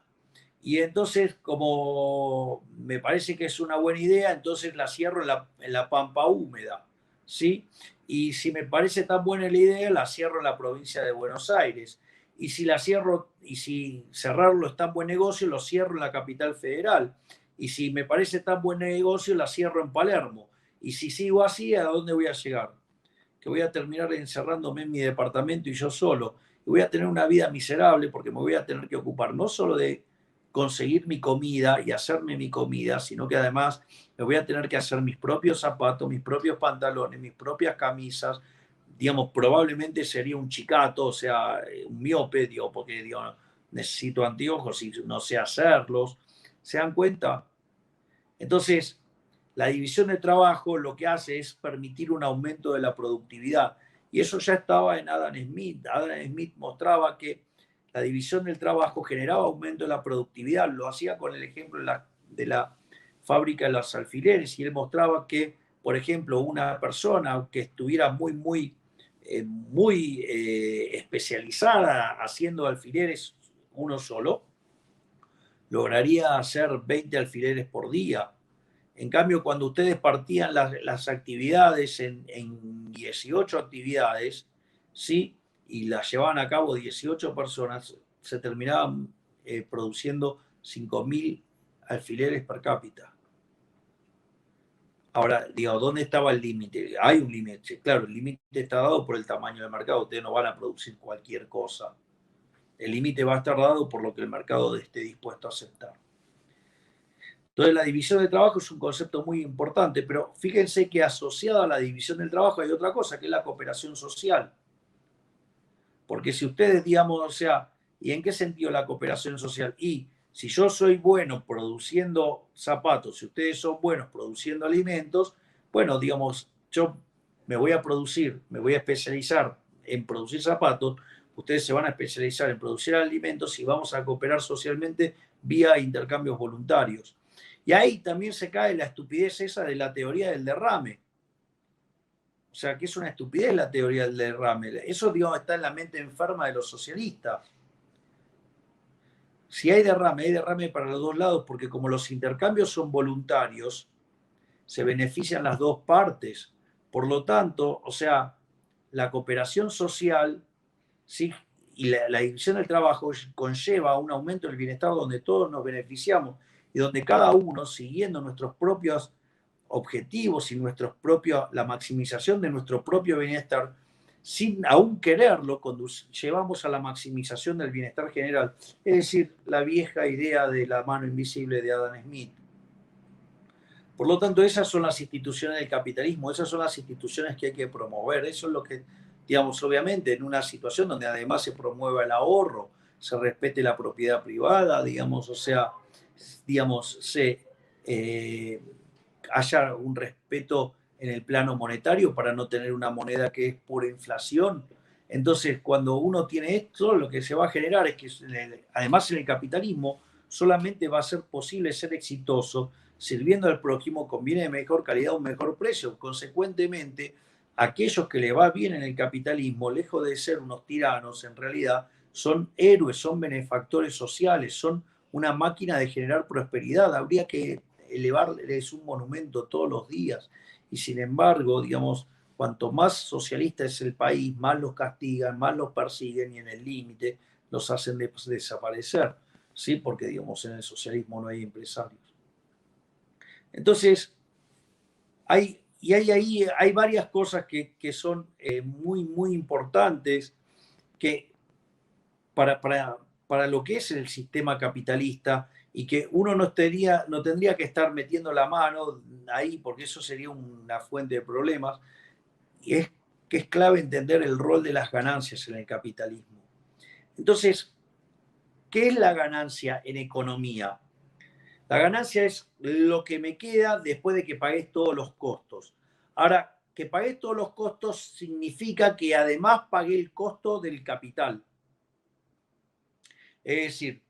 Y entonces, como me parece que es una buena idea, entonces la cierro en la pampa húmeda, ¿sí? Y si me parece tan buena la idea, la cierro en la provincia de Buenos Aires. Y si la cierro, y si cerrarlo es tan buen negocio, lo cierro en la capital federal. Y si me parece tan buen negocio, la cierro en Palermo. Y si sigo así, ¿a dónde voy a llegar? Que voy a terminar encerrándome en mi departamento y yo solo. Y voy a tener una vida miserable porque me voy a tener que ocupar no solo de conseguir mi comida y hacerme mi comida, sino que además me voy a tener que hacer mis propios zapatos, mis propios pantalones, mis propias camisas. Digamos, probablemente sería un chicato, o sea, un miope, digo, porque digo, necesito anteojos y no sé hacerlos. ¿Se dan cuenta? Entonces, la división de trabajo lo que hace es permitir un aumento de la productividad. Y eso ya estaba en Adam Smith. Adam Smith mostraba que la división del trabajo generaba aumento de la productividad. Lo hacía con el ejemplo de la fábrica de los alfileres. Y él mostraba que, por ejemplo, una persona que estuviera muy especializada haciendo alfileres uno solo, lograría hacer 20 alfileres por día. En cambio, cuando ustedes partían las actividades en 18 actividades, ¿sí? Y las llevaban a cabo 18 personas, se terminaban produciendo 5.000 alfileres per cápita. Ahora, digo, ¿dónde estaba el límite? Hay un límite, claro, el límite está dado por el tamaño del mercado, ustedes no van a producir cualquier cosa. El límite va a estar dado por lo que el mercado esté dispuesto a aceptar. Entonces, la división del trabajo es un concepto muy importante, pero fíjense que asociado a la división del trabajo hay otra cosa, que es la cooperación social. Porque si ustedes, digamos, o sea, ¿y en qué sentido la cooperación social? Y si yo soy bueno produciendo zapatos, si ustedes son buenos produciendo alimentos, bueno, digamos, yo me voy a especializar en producir zapatos, ustedes se van a especializar en producir alimentos y vamos a cooperar socialmente vía intercambios voluntarios. Y ahí también se cae la estupidez esa de la teoría del derrame. O sea, que es una estupidez la teoría del derrame. Eso, digamos, está en la mente enferma de los socialistas. Si hay derrame para los dos lados, porque como los intercambios son voluntarios, se benefician las dos partes. Por lo tanto, o sea, la cooperación social, ¿sí?, y la división del trabajo conlleva un aumento del bienestar donde todos nos beneficiamos y donde cada uno, siguiendo nuestros propios objetivos y la maximización de nuestro propio bienestar, sin aún quererlo, llevamos a la maximización del bienestar general. Es decir, la vieja idea de la mano invisible de Adam Smith. Por lo tanto, esas son las instituciones del capitalismo, esas son las instituciones que hay que promover. Eso es lo que, digamos, obviamente, en una situación donde además se promueva el ahorro, se respete la propiedad privada, digamos, o sea, digamos, haya un respeto en el plano monetario para no tener una moneda que es pura inflación. Entonces, cuando uno tiene esto, lo que se va a generar es que, además en el capitalismo, solamente va a ser posible ser exitoso sirviendo al prójimo con bienes de mejor calidad o un mejor precio. Consecuentemente, aquellos que le va bien en el capitalismo, lejos de ser unos tiranos, en realidad son héroes, son benefactores sociales, son una máquina de generar prosperidad. Habría que elevarles un monumento todos los días. Y sin embargo, digamos, cuanto más socialista es el país, más los castigan, más los persiguen y en el límite los hacen desaparecer. ¿Sí? Porque, digamos, en el socialismo no hay empresarios. Entonces, hay varias cosas que son muy, muy importantes que para lo que es el sistema capitalista y que uno no tendría que estar metiendo la mano ahí porque eso sería una fuente de problemas, y es que es clave entender el rol de las ganancias en el capitalismo. Entonces, ¿qué es la ganancia en economía? La ganancia es lo que me queda después de que pagué todos los costos. Ahora, que pagué todos los costos significa que además pagué el costo del capital. Es decir,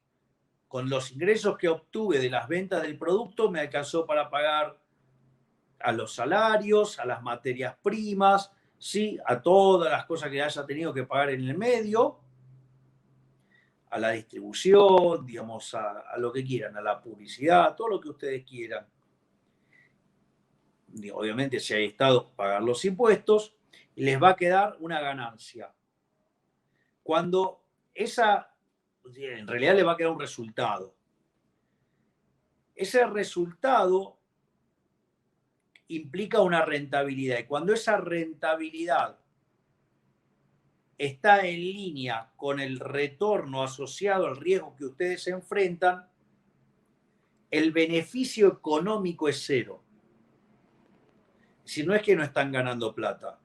con los ingresos que obtuve de las ventas del producto me alcanzó para pagar a los salarios, a las materias primas, ¿sí?, a todas las cosas que haya tenido que pagar en el medio, a la distribución, digamos, a lo que quieran, a la publicidad, a todo lo que ustedes quieran. Obviamente, si hay Estado, pagar los impuestos, y les va a quedar una ganancia. Cuando en realidad le va a quedar un resultado. Ese resultado implica una rentabilidad. Y cuando esa rentabilidad está en línea con el retorno asociado al riesgo que ustedes se enfrentan, el beneficio económico es cero. Si no es que no están ganando plata,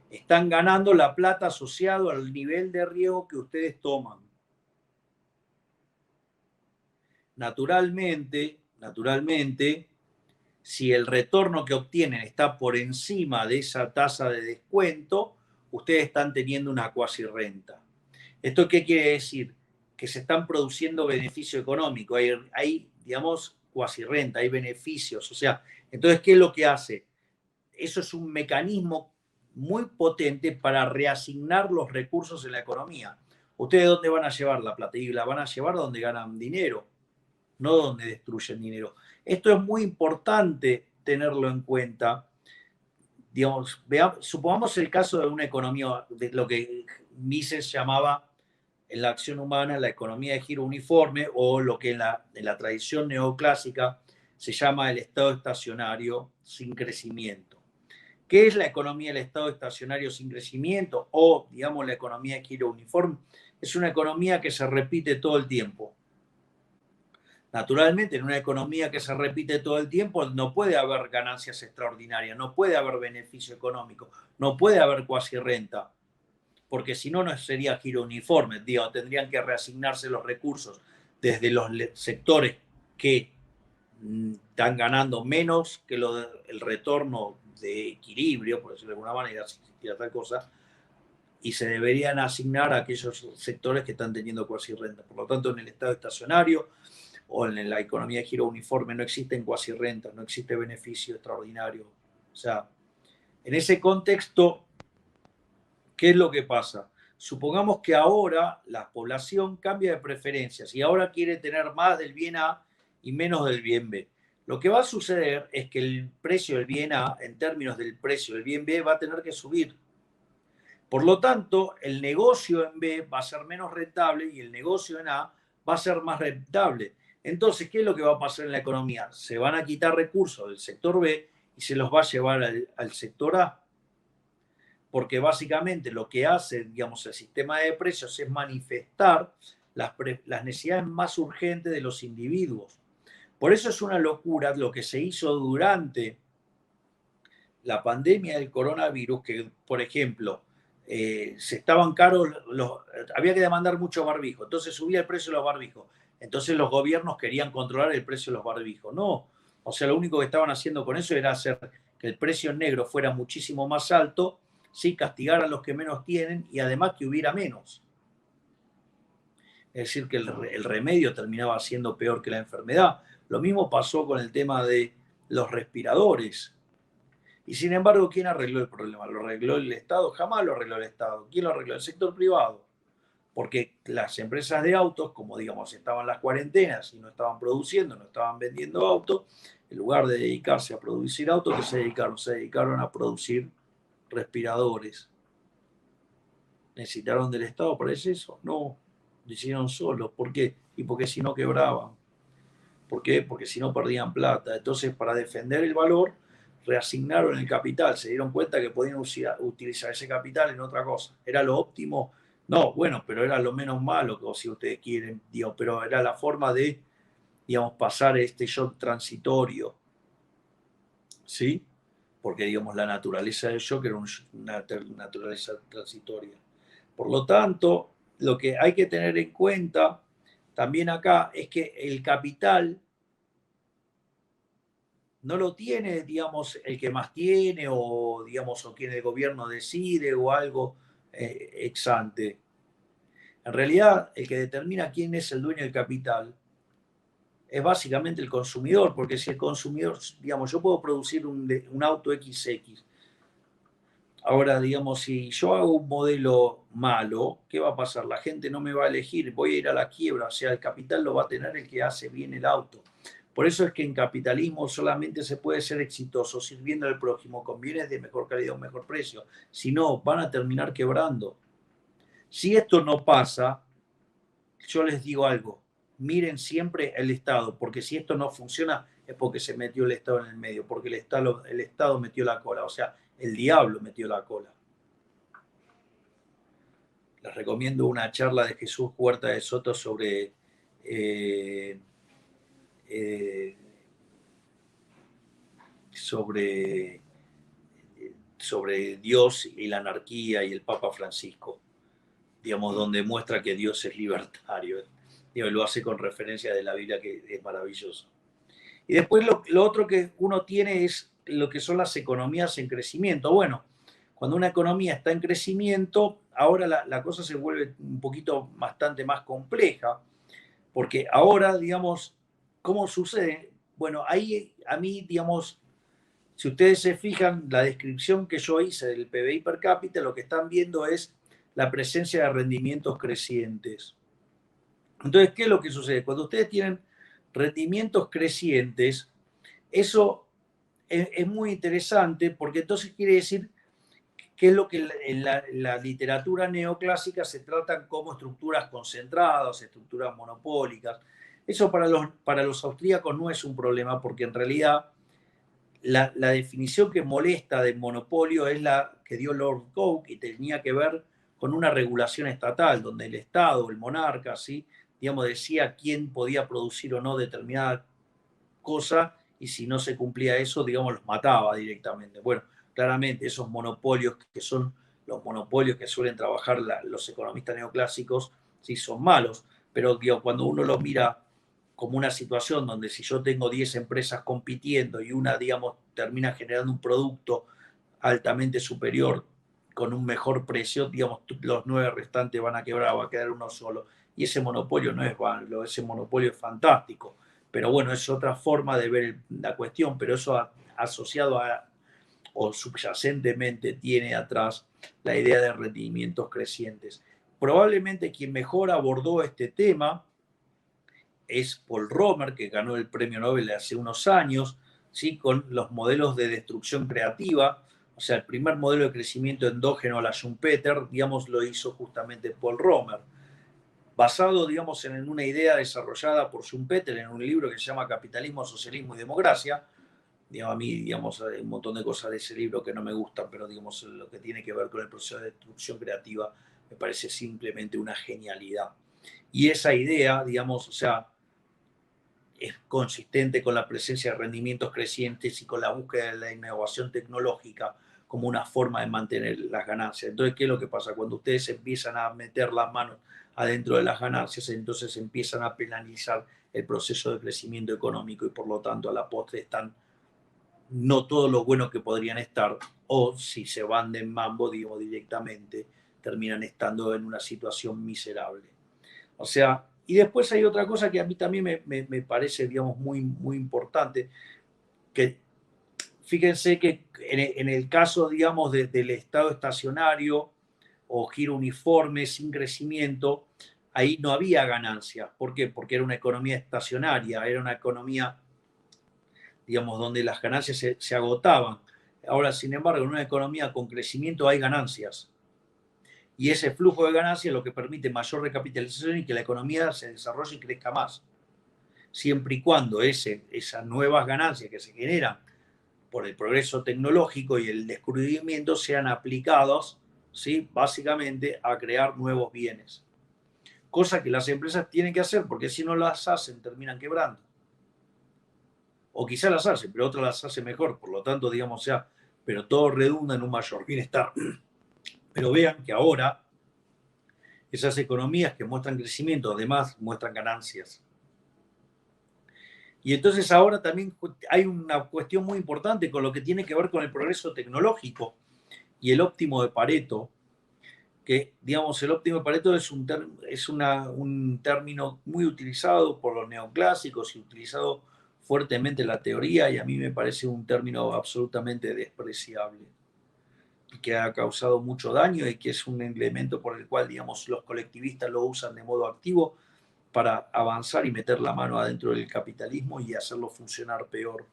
están ganando la plata asociado al nivel de riesgo que ustedes toman. Naturalmente, si el retorno que obtienen está por encima de esa tasa de descuento, ustedes están teniendo una cuasi renta. ¿Esto qué quiere decir? Que se están produciendo beneficio económico. Hay digamos, cuasi renta, hay beneficios. O sea, entonces, ¿qué es lo que hace? Eso es un mecanismo muy potente para reasignar los recursos en la economía. ¿Ustedes dónde van a llevar la plata? Y la van a llevar donde ganan dinero, no donde destruyen dinero. Esto es muy importante tenerlo en cuenta. Digamos, supongamos el caso de una economía, de lo que Mises llamaba en la acción humana la economía de giro uniforme, o lo que en la tradición neoclásica se llama el estado estacionario sin crecimiento. ¿Qué es la economía del estado estacionario sin crecimiento? O, digamos, la economía de giro uniforme. Es una economía que se repite todo el tiempo. Naturalmente, en una economía que se repite todo el tiempo, no puede haber ganancias extraordinarias, no puede haber beneficio económico, no puede haber cuasi renta, porque si no, no sería giro uniforme. Digo, tendrían que reasignarse los recursos desde los sectores que están ganando menos que el retorno de equilibrio, por decirlo de alguna manera, si existiera tal cosa, y se deberían asignar a aquellos sectores que están teniendo cuasi renta. Por lo tanto, en el estado estacionario o en la economía de giro uniforme no existen cuasi rentas, no existe beneficio extraordinario. O sea, en ese contexto, ¿qué es lo que pasa? Supongamos que ahora la población cambia de preferencias y ahora quiere tener más del bien A y menos del bien B. Lo que va a suceder es que el precio del bien A, en términos del precio del bien B, va a tener que subir. Por lo tanto, el negocio en B va a ser menos rentable y el negocio en A va a ser más rentable. Entonces, ¿qué es lo que va a pasar en la economía? Se van a quitar recursos del sector B y se los va a llevar al sector A. Porque básicamente lo que hace, digamos, el sistema de precios es manifestar las necesidades más urgentes de los individuos. Por eso es una locura lo que se hizo durante la pandemia del coronavirus, que, por ejemplo, se estaban caros, había que demandar mucho barbijo, entonces subía el precio de los barbijos. Entonces los gobiernos querían controlar el precio de los barbijos. No, o sea, lo único que estaban haciendo con eso era hacer que el precio en negro fuera muchísimo más alto, ¿sí? Castigar a los que menos tienen y además que hubiera menos. Es decir, que el remedio terminaba siendo peor que la enfermedad. Lo mismo pasó con el tema de los respiradores. Y sin embargo, ¿quién arregló el problema? ¿Lo arregló el Estado? Jamás lo arregló el Estado. ¿Quién lo arregló? El sector privado. Porque las empresas de autos, como digamos, estaban las cuarentenas y no estaban produciendo, no estaban vendiendo autos, en lugar de dedicarse a producir autos, ¿qué se dedicaron? Se dedicaron a producir respiradores. ¿Necesitaron del Estado para eso? No, lo hicieron solos. ¿Por qué? Y porque si no quebraban. ¿Por qué? Porque si no perdían plata. Entonces, para defender el valor, reasignaron el capital. Se dieron cuenta que podían utilizar ese capital en otra cosa. ¿Era lo óptimo? No, bueno, pero era lo menos malo, si ustedes quieren, digo, pero era la forma de, digamos, pasar este shock transitorio. ¿Sí? Porque, digamos, la naturaleza del shock era una naturaleza transitoria. Por lo tanto, lo que hay que tener en cuenta también acá es que el capital no lo tiene, digamos, el que más tiene o, digamos, o quien el gobierno decide o algo ex ante. En realidad, el que determina quién es el dueño del capital es básicamente el consumidor, porque si el consumidor, digamos, yo puedo producir un auto XX. Ahora, digamos, si yo hago un modelo malo, ¿qué va a pasar? La gente no me va a elegir, voy a ir a la quiebra, o sea, el capital lo va a tener el que hace bien el auto. Por eso es que en capitalismo solamente se puede ser exitoso sirviendo al prójimo con bienes de mejor calidad o un mejor precio. Si no, van a terminar quebrando. Si esto no pasa, yo les digo algo, miren siempre el Estado, porque si esto no funciona es porque se metió el Estado en el medio, porque el Estado metió la cola, o sea, el diablo metió la cola. Les recomiendo una charla de Jesús Huerta de Soto sobre Dios y la anarquía y el Papa Francisco, digamos, donde muestra que Dios es libertario. Digo, lo hace con referencia de la Biblia, que es maravilloso. Y después lo otro que uno tiene es lo que son las economías en crecimiento. Bueno, cuando una economía está en crecimiento, ahora la cosa se vuelve un poquito bastante más compleja, porque ahora, digamos, ¿cómo sucede? Bueno, ahí a mí, digamos, si ustedes se fijan, la descripción que yo hice del PBI per cápita, lo que están viendo es la presencia de rendimientos crecientes. Entonces, ¿qué es lo que sucede? Cuando ustedes tienen rendimientos crecientes, eso es muy interesante porque entonces quiere decir que es lo que en la literatura neoclásica se tratan como estructuras concentradas, estructuras monopólicas. Eso para los austríacos no es un problema porque en realidad la definición que molesta de monopolio es la que dio Lord Coke y tenía que ver con una regulación estatal donde el Estado, el monarca, ¿sí? Digamos, decía quién podía producir o no determinada cosa y si no se cumplía eso, digamos, los mataba directamente. Bueno, claramente esos monopolios que son los monopolios que suelen trabajar los economistas neoclásicos, sí son malos, pero digo, cuando uno los mira como una situación donde si yo tengo 10 empresas compitiendo y una, digamos, termina generando un producto altamente superior con un mejor precio, digamos, los 9 restantes van a quebrar, va a quedar uno solo. Y ese monopolio no es malo, ese monopolio es fantástico. Pero bueno, es otra forma de ver la cuestión, pero eso asociado a, o subyacentemente tiene atrás la idea de rendimientos crecientes. Probablemente quien mejor abordó este tema es Paul Romer, que ganó el premio Nobel hace unos años, ¿sí? Con los modelos de destrucción creativa. O sea, el primer modelo de crecimiento endógeno a la Schumpeter, digamos, lo hizo justamente Paul Romer, basado, digamos, en una idea desarrollada por Schumpeter en un libro que se llama Capitalismo, Socialismo y Democracia. Digamos, a mí, digamos, hay un montón de cosas de ese libro que no me gustan, pero, digamos, lo que tiene que ver con el proceso de destrucción creativa me parece simplemente una genialidad. Y esa idea, digamos, o sea, es consistente con la presencia de rendimientos crecientes y con la búsqueda de la innovación tecnológica como una forma de mantener las ganancias. Entonces, ¿qué es lo que pasa? Cuando ustedes empiezan a meter las manos adentro de las ganancias, entonces empiezan a penalizar el proceso de crecimiento económico y por lo tanto a la postre están no todo lo bueno que podrían estar, o si se van de mambo, digo, directamente, terminan estando en una situación miserable. O sea, y después hay otra cosa que a mí también me parece, digamos, muy, muy importante, que fíjense que en el caso, digamos, del estado estacionario o giro uniforme sin crecimiento, ahí no había ganancias. ¿Por qué? Porque era una economía estacionaria, era una economía, digamos, donde las ganancias se agotaban. Ahora, sin embargo, en una economía con crecimiento hay ganancias. Y ese flujo de ganancias es lo que permite mayor recapitalización y que la economía se desarrolle y crezca más. Siempre y cuando esas nuevas ganancias que se generan por el progreso tecnológico y el descubrimiento sean aplicados, ¿sí? Básicamente a crear nuevos bienes. Cosa que las empresas tienen que hacer, porque si no las hacen terminan quebrando. O quizás las hacen, pero otras las hacen mejor. Por lo tanto, digamos, o sea, pero todo redunda en un mayor bienestar. Pero vean que ahora esas economías que muestran crecimiento, además muestran ganancias. Y entonces ahora también hay una cuestión muy importante con lo que tiene que ver con el progreso tecnológico y el óptimo de Pareto, que, digamos, el óptimo de Pareto es un término muy utilizado por los neoclásicos y utilizado fuertemente en la teoría, y a mí me parece un término absolutamente despreciable y que ha causado mucho daño y que es un elemento por el cual, digamos, los colectivistas lo usan de modo activo para avanzar y meter la mano adentro del capitalismo y hacerlo funcionar peor.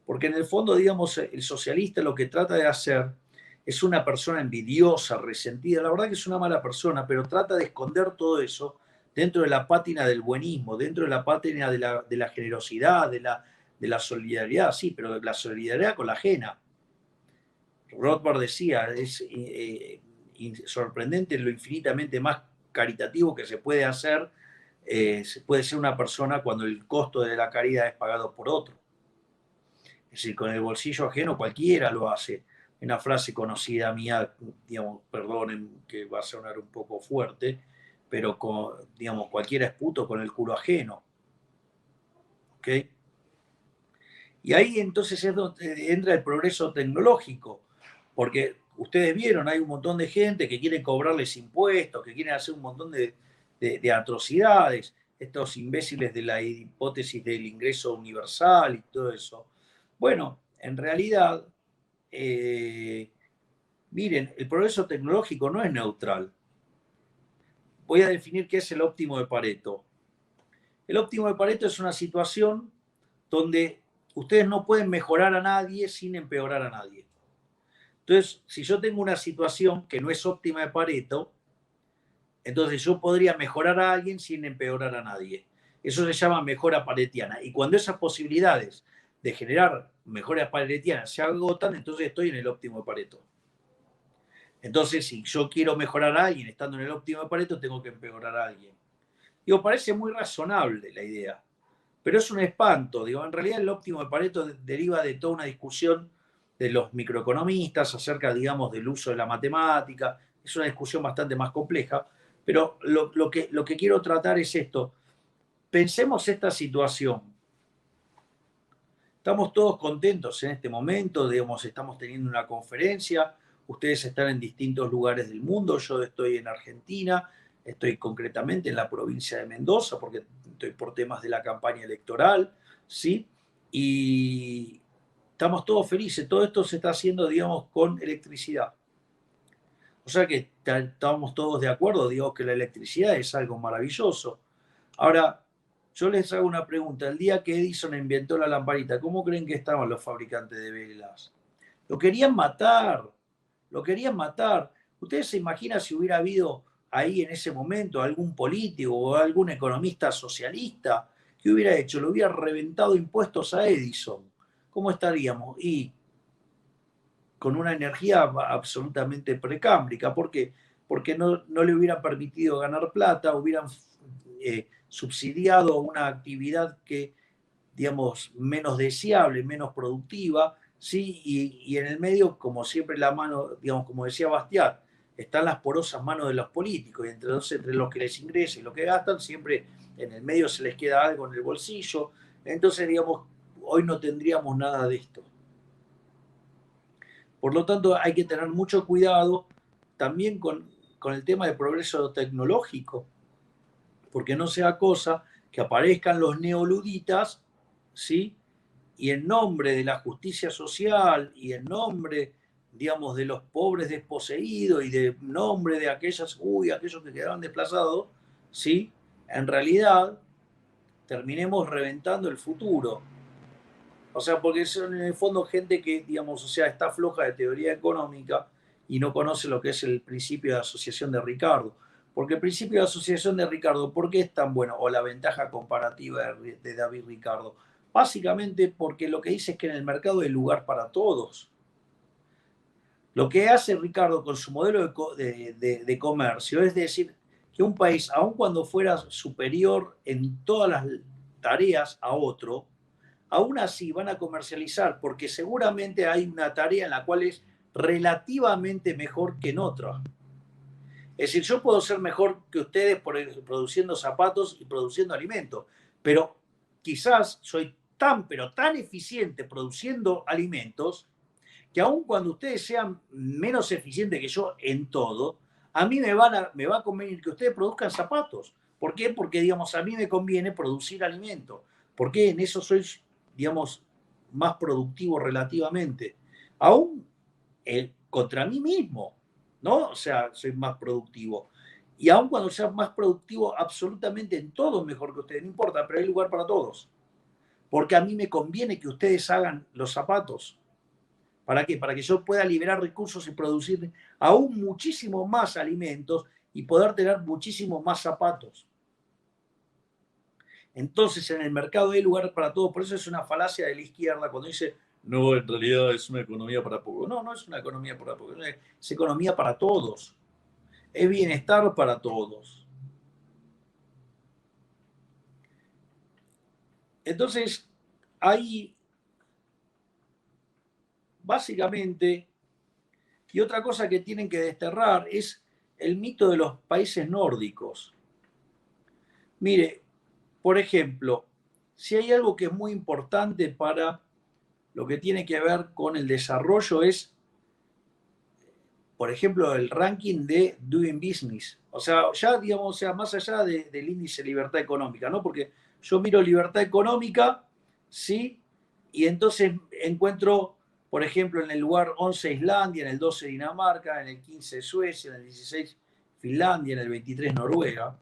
Porque en el fondo, digamos, el socialista lo que trata de hacer es una persona envidiosa, resentida. La verdad que es una mala persona, pero trata de esconder todo eso dentro de la pátina del buenismo, dentro de la pátina de la generosidad, de la solidaridad, sí, pero la solidaridad con la ajena. Rothbard decía, es sorprendente lo infinitamente más caritativo que se puede hacer, puede ser una persona cuando el costo de la caridad es pagado por otro. Es decir, con el bolsillo ajeno cualquiera lo hace. Una frase conocida mía, digamos, perdonen que va a sonar un poco fuerte, pero digamos, cualquiera es puto con el culo ajeno. ¿Ok? Y ahí entonces es donde entra el progreso tecnológico, porque ustedes vieron, hay un montón de gente que quiere cobrarles impuestos, que quieren hacer un montón de atrocidades, estos imbéciles de la hipótesis del ingreso universal y todo eso. Bueno, en realidad, miren, el progreso tecnológico no es neutral. Voy a definir qué es el óptimo de Pareto. El óptimo de Pareto es una situación donde ustedes no pueden mejorar a nadie sin empeorar a nadie. Entonces, si yo tengo una situación que no es óptima de Pareto, entonces yo podría mejorar a alguien sin empeorar a nadie. Eso se llama mejora paretiana. Y cuando esas posibilidades de generar mejoras paretianas se agotan, entonces estoy en el óptimo de Pareto. Entonces, si yo quiero mejorar a alguien estando en el óptimo de Pareto, tengo que empeorar a alguien. Digo, parece muy razonable la idea, pero es un espanto. Digo, en realidad el óptimo de Pareto deriva de toda una discusión de los microeconomistas acerca, digamos, del uso de la matemática. Es una discusión bastante más compleja, pero lo que quiero tratar es esto. pensemos esta situación. Estamos todos contentos en este momento, digamos, estamos teniendo una conferencia, ustedes están en distintos lugares del mundo, yo estoy en Argentina, estoy concretamente en la provincia de Mendoza, porque estoy por temas de la campaña electoral, ¿sí? Y estamos todos felices, todo esto se está haciendo, digamos, con electricidad. O sea que estamos todos de acuerdo, digo, que la electricidad es algo maravilloso. Ahora, yo les hago una pregunta. El día que Edison inventó la lamparita, ¿cómo creen que estaban los fabricantes de velas? Lo querían matar, lo querían matar. ¿Ustedes se imaginan si hubiera habido ahí en ese momento algún político o algún economista socialista? ¿Qué hubiera hecho? Le hubiera reventado impuestos a Edison. ¿Cómo estaríamos? Y con una energía absolutamente precámbrica. ¿Por qué? Porque no le hubieran permitido ganar plata, hubieran subsidiado una actividad que, digamos, menos deseable, menos productiva, ¿sí? Y en el medio, como siempre, la mano, digamos, como decía Bastiat, están las porosas manos de los políticos, y entre los que les ingresa y lo que gastan, siempre en el medio se les queda algo en el bolsillo. Entonces, digamos, hoy no tendríamos nada de esto. Por lo tanto, hay que tener mucho cuidado también con el tema del progreso tecnológico, porque no sea cosa que aparezcan los neoluditas, ¿sí? Y en nombre de la justicia social y en nombre, digamos, de los pobres desposeídos y de nombre de aquellos que quedaron desplazados, ¿sí? En realidad terminemos reventando el futuro. O sea, porque son en el fondo gente que, digamos, o sea, está floja de teoría económica y no conoce lo que es el principio de asociación de Ricardo. Porque el principio de asociación de Ricardo, ¿por qué es tan bueno? O la ventaja comparativa de David Ricardo. Básicamente porque lo que dice es que en el mercado hay lugar para todos. Lo que hace Ricardo con su modelo de comercio es decir que un país, aun cuando fuera superior en todas las tareas a otro, aún así van a comercializar porque seguramente hay una tarea en la cual es relativamente mejor que en otra. Es decir, yo puedo ser mejor que ustedes produciendo zapatos y produciendo alimentos, pero quizás soy tan, pero tan eficiente produciendo alimentos que aun cuando ustedes sean menos eficientes que yo en todo, a mí me va a convenir que ustedes produzcan zapatos. ¿Por qué? Porque, digamos, a mí me conviene producir alimento. Porque en eso soy, digamos, más productivo relativamente. Aún contra mí mismo, ¿no? O sea, soy más productivo. Y aun cuando sea más productivo absolutamente en todo mejor que ustedes, no importa, pero hay lugar para todos. Porque a mí me conviene que ustedes hagan los zapatos. ¿Para qué? Para que yo pueda liberar recursos y producir aún muchísimo más alimentos y poder tener muchísimos más zapatos. Entonces, en el mercado hay lugar para todo. Por eso es una falacia de la izquierda cuando dice, no, en realidad es una economía para pocos. No, no es una economía para pocos. Es economía para todos. Es bienestar para todos. Entonces, ahí, básicamente, y otra cosa que tienen que desterrar es el mito de los países nórdicos. Mire, por ejemplo, si hay algo que es muy importante para lo que tiene que ver con el desarrollo es, por ejemplo, el ranking de Doing Business. O sea, ya digamos, o sea, más allá del índice de libertad económica, ¿no? Porque yo miro libertad económica, ¿sí? Y entonces encuentro, por ejemplo, en el lugar 11 Islandia, en el 12 Dinamarca, en el 15 Suecia, en el 16 Finlandia, en el 23 Noruega.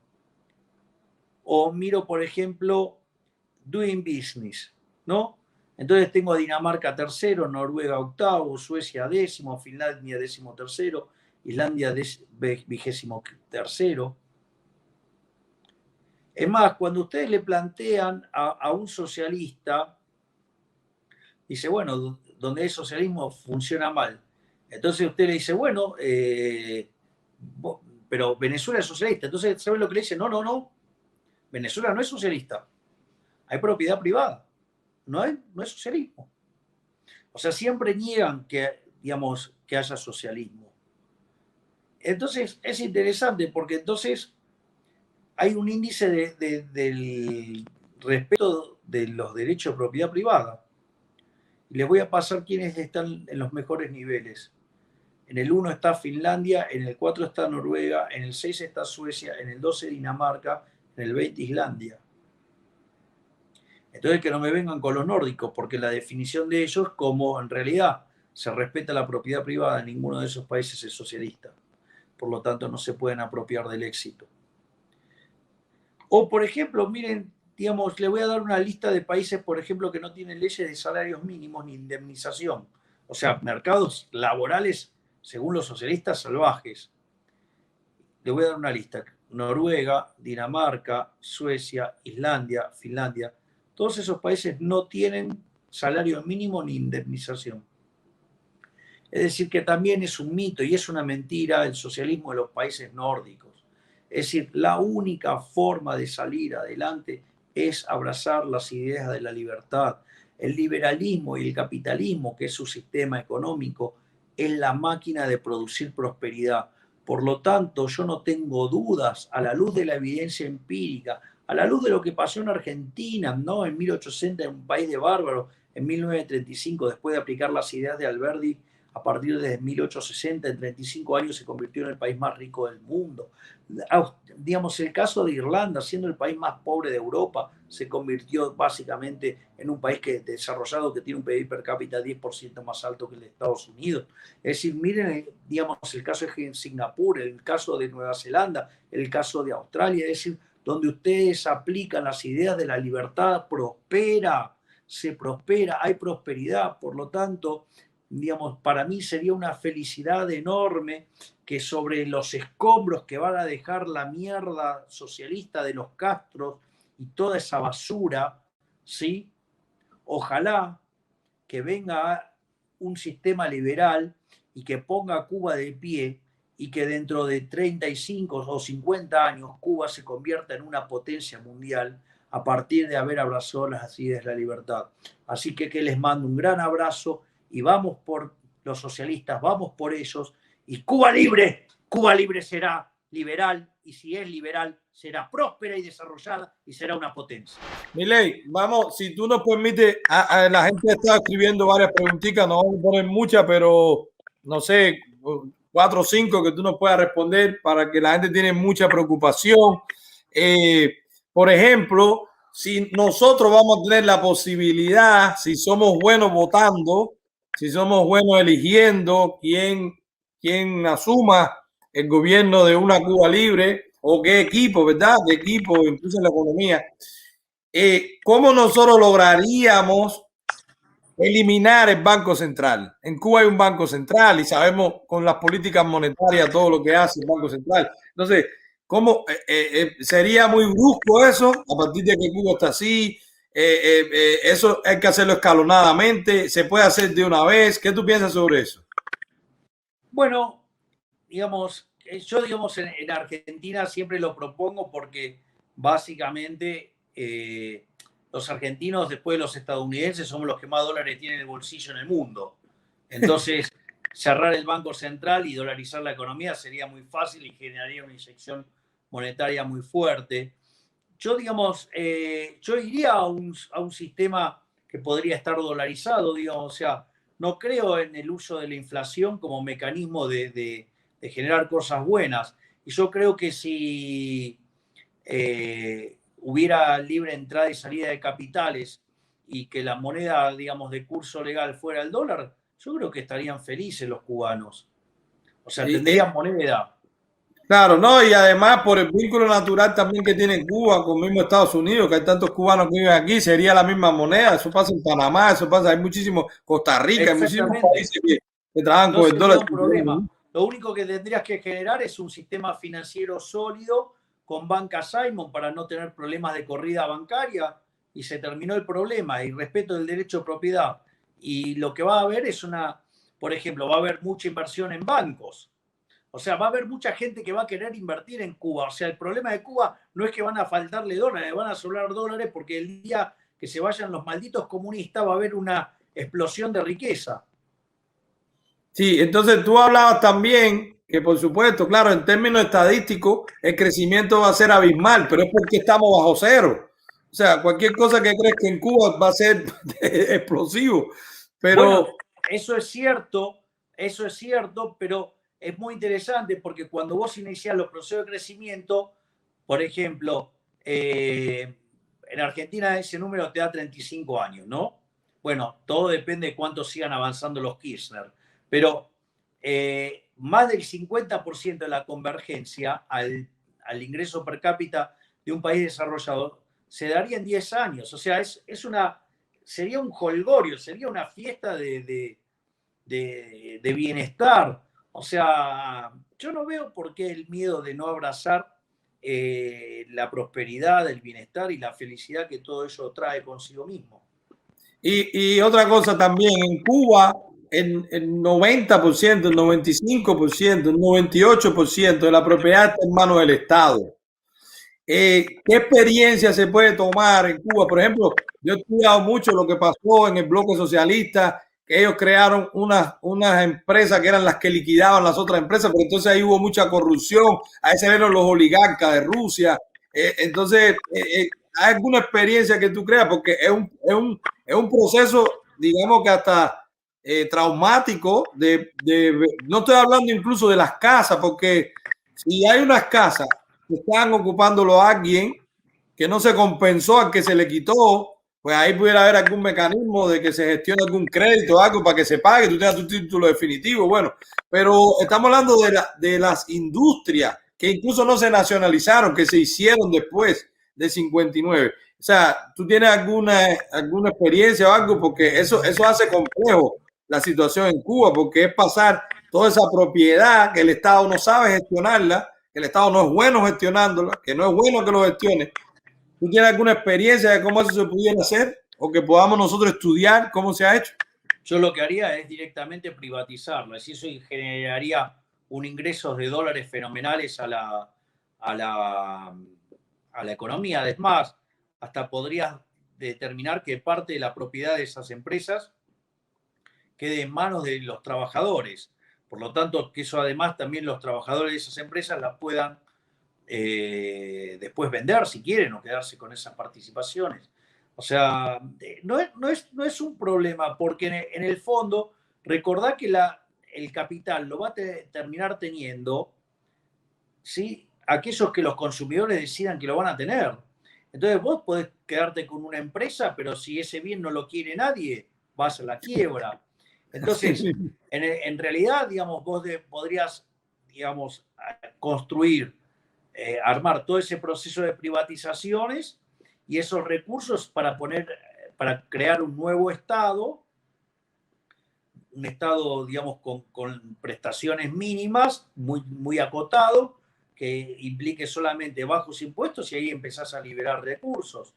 O miro, por ejemplo, Doing Business, ¿no? Entonces tengo a Dinamarca tercero, Noruega octavo, Suecia décimo, Finlandia décimo tercero, Islandia vigésimo tercero. Es más, cuando ustedes le plantean a un socialista, dice, bueno, donde el socialismo funciona mal. Entonces usted le dice, bueno, pero Venezuela es socialista. Entonces, ¿saben lo que le dice? No, no, no. Venezuela no es socialista. Hay propiedad privada. No es socialismo. O sea, siempre niegan que, digamos, que haya socialismo. Entonces, es interesante porque entonces hay un índice del respeto de los derechos de propiedad privada. Les voy a pasar quiénes están en los mejores niveles. En el 1 está Finlandia, en el 4 está Noruega, en el 6 está Suecia, en el 12 Dinamarca, en el 20 Islandia. Entonces que no me vengan con los nórdicos, porque la definición de ellos, como en realidad se respeta la propiedad privada, en ninguno de esos países es socialista. Por lo tanto, no se pueden apropiar del éxito. O, por ejemplo, miren, digamos, le voy a dar una lista de países, por ejemplo, que no tienen leyes de salarios mínimos ni indemnización. O sea, mercados laborales, según los socialistas, salvajes. Le voy a dar una lista. Noruega, Dinamarca, Suecia, Islandia, Finlandia. Todos esos países no tienen salario mínimo ni indemnización. Es decir, que también es un mito y es una mentira el socialismo de los países nórdicos. Es decir, la única forma de salir adelante es abrazar las ideas de la libertad. El liberalismo y el capitalismo, que es su sistema económico, es la máquina de producir prosperidad. Por lo tanto, yo no tengo dudas, a la luz de la evidencia empírica, a la luz de lo que pasó en Argentina, ¿no? En 1860, en un país de bárbaros, en 1935, después de aplicar las ideas de Alberti, a partir de 1860, en 35 años se convirtió en el país más rico del mundo. Digamos, el caso de Irlanda, siendo el país más pobre de Europa, se convirtió básicamente en un país desarrollado que tiene un PIB per cápita 10% más alto que el de Estados Unidos. Es decir, miren, digamos, el caso de Singapur, el caso de Nueva Zelanda, el caso de Australia, es decir, donde ustedes aplican las ideas de la libertad, se prospera, hay prosperidad. Por lo tanto, digamos, para mí sería una felicidad enorme que sobre los escombros que van a dejar la mierda socialista de los Castros y toda esa basura, ¿sí? Ojalá que venga un sistema liberal y que ponga a Cuba de pie y que dentro de 35 o 50 años Cuba se convierta en una potencia mundial a partir de haber abrazado las ideas de la libertad. Así que les mando un gran abrazo y vamos por los socialistas, vamos por ellos, y Cuba libre será liberal, y si es liberal, será próspera y desarrollada y será una potencia. Milei, vamos, si tú nos permites, la gente está escribiendo varias preguntitas, no vamos a poner muchas, pero no sé, 4 o 5 que tú nos puedas responder para que la gente tiene mucha preocupación. Por ejemplo, si nosotros vamos a tener la posibilidad, si somos buenos votando, si somos buenos eligiendo quién asuma el gobierno de una Cuba libre o qué equipo, ¿verdad? ¿Qué equipo impulsa la economía? ¿Cómo nosotros lograríamos eliminar el Banco Central? En Cuba hay un Banco Central y sabemos con las políticas monetarias todo lo que hace el Banco Central. Entonces, ¿cómo sería muy brusco eso a partir de que Cuba está así? Eso hay que hacerlo escalonadamente, se puede hacer de una vez. ¿Qué tú piensas sobre eso? Bueno, digamos, yo digamos en Argentina siempre lo propongo porque básicamente los argentinos después de los estadounidenses somos los que más dólares tienen en el bolsillo en el mundo. Entonces, cerrar el Banco Central y dolarizar la economía sería muy fácil y generaría una inyección monetaria muy fuerte. Yo, digamos, yo iría a un sistema que podría estar dolarizado, digamos, o sea, no creo en el uso de la inflación como mecanismo de generar cosas buenas. Y yo creo que si hubiera libre entrada y salida de capitales y que la moneda, digamos, de curso legal fuera el dólar, yo creo que estarían felices los cubanos. O sea, tendrían moneda. Claro, no, y además por el vínculo natural también que tiene Cuba con mismo Estados Unidos, que hay tantos cubanos que viven aquí, sería la misma moneda. Eso pasa en Panamá, eso pasa, hay muchísimos, Costa Rica, hay muchísimos países que trabajan con el dólar. No sería un problema. Lo único que tendrías que generar es un sistema financiero sólido con banca Simon para no tener problemas de corrida bancaria y se terminó el problema y respeto del derecho de propiedad. Y lo que va a haber es por ejemplo, va a haber mucha inversión en bancos. O sea, va a haber mucha gente que va a querer invertir en Cuba. O sea, el problema de Cuba no es que van a faltarle dólares, van a sobrar dólares porque el día que se vayan los malditos comunistas va a haber una explosión de riqueza. Sí, entonces tú hablabas también que por supuesto, claro, en términos estadísticos, el crecimiento va a ser abismal, pero es porque estamos bajo cero. O sea, cualquier cosa que crezca en Cuba va a ser explosivo. Pero bueno, eso es cierto, pero es muy interesante porque cuando vos iniciás los procesos de crecimiento, por ejemplo, en Argentina ese número te da 35 años, ¿no? Bueno, todo depende de cuánto sigan avanzando los Kirchner, pero más del 50% de la convergencia al ingreso per cápita de un país desarrollado se daría en 10 años. O sea, sería un jolgorio, sería una fiesta de bienestar. O sea, yo no veo por qué el miedo de no abrazar la prosperidad, el bienestar y la felicidad que todo ello trae consigo mismo. y otra cosa también, en Cuba, el 90%, el 95%, el 98% de la propiedad está en manos del Estado. ¿Qué experiencia se puede tomar en Cuba? Por ejemplo, yo he estudiado mucho lo que pasó en el bloque socialista, que ellos crearon unas empresas que eran las que liquidaban las otras empresas, pero entonces ahí hubo mucha corrupción, ahí se vieron los oligarcas de Rusia. Entonces, ¿hay alguna experiencia que tú creas? Porque es un proceso, digamos que hasta traumático, no estoy hablando incluso de las casas, porque si hay unas casas están ocupándolo a alguien que no se compensó al que se le quitó, pues ahí pudiera haber algún mecanismo de que se gestione algún crédito o algo para que se pague, tú tengas tu título definitivo. Bueno, pero estamos hablando de las industrias que incluso no se nacionalizaron, que se hicieron después de 59. O sea, ¿tú tienes alguna experiencia o algo? Porque eso hace complejo la situación en Cuba, porque es pasar toda esa propiedad que el Estado no sabe gestionarla, que el Estado no es bueno gestionándola, que no es bueno que lo gestione. ¿Tú tienes alguna experiencia de cómo eso se pudiera hacer o que podamos nosotros estudiar cómo se ha hecho? Yo lo que haría es directamente privatizarlo, es decir, eso generaría un ingreso de dólares fenomenales a la, a la economía. Además, hasta podrías determinar que parte de la propiedad de esas empresas quede en manos de los trabajadores. Por lo tanto, que eso además también los trabajadores de esas empresas las puedan después vender si quieren o quedarse con esas participaciones. O sea, no es un problema porque en el fondo, recordad que el capital lo va a terminar teniendo, ¿sí? Aquellos que los consumidores decidan que lo van a tener. Entonces vos podés quedarte con una empresa, pero si ese bien no lo quiere nadie, vas a la quiebra. Entonces, en realidad, digamos, vos podrías, digamos, construir, armar todo ese proceso de privatizaciones y esos recursos para crear un nuevo Estado, un Estado, digamos, con prestaciones mínimas, muy acotado, que implique solamente bajos impuestos y ahí empezás a liberar recursos.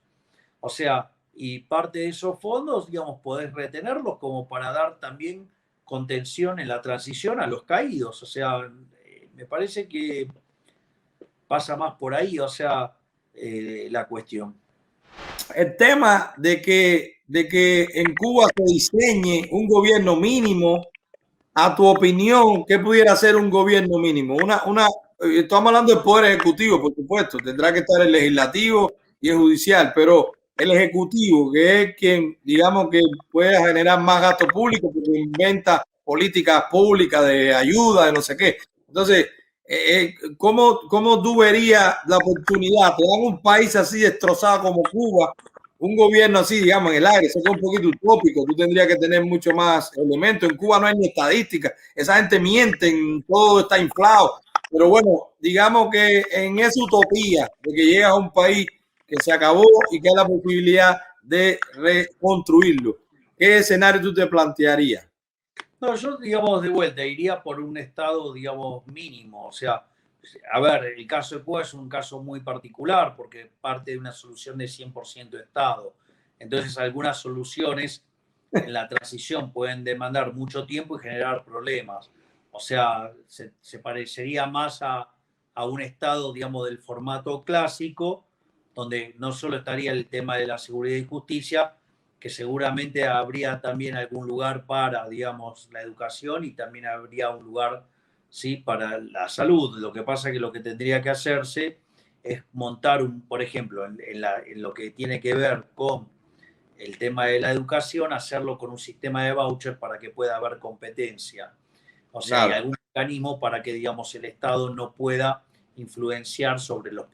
O sea, y parte de esos fondos, digamos, podés retenerlos como para dar también contención en la transición a los caídos. O sea, me parece que pasa más por ahí, o sea, la cuestión. El tema de que en Cuba se diseñe un gobierno mínimo, a tu opinión, ¿qué pudiera ser un gobierno mínimo? Estamos hablando del poder ejecutivo, por supuesto, tendrá que estar el legislativo y el judicial, pero el ejecutivo, que es quien, digamos, que puede generar más gasto público, porque inventa políticas públicas de ayuda, de no sé qué. Entonces, ¿cómo tú verías la oportunidad? Te dan un país así destrozado como Cuba, un gobierno así, digamos, en el aire, eso es un poquito utópico, tú tendrías que tener mucho más elementos. En Cuba no hay ni estadística, esa gente miente, todo está inflado. Pero bueno, digamos que en esa utopía de que llegas a un país que se acabó y que hay la posibilidad de reconstruirlo, ¿qué escenario tú te plantearías? No, yo, digamos, de vuelta, iría por un estado, digamos, mínimo. O sea, a ver, el caso de Cuba es un caso muy particular porque parte de una solución de 100% Estado. Entonces, algunas soluciones en la transición pueden demandar mucho tiempo y generar problemas. O sea, se parecería más a un Estado, digamos, del formato clásico, donde no solo estaría el tema de la seguridad y justicia, que seguramente habría también algún lugar para, digamos, la educación y también habría un lugar ¿sí? Para la salud. Lo que pasa es que lo que tendría que hacerse es montar, por ejemplo, en lo que tiene que ver con el tema de la educación, hacerlo con un sistema de voucher para que pueda haber competencia. O sea, hay Claro, algún mecanismo para que, digamos, el Estado no pueda influenciar sobre los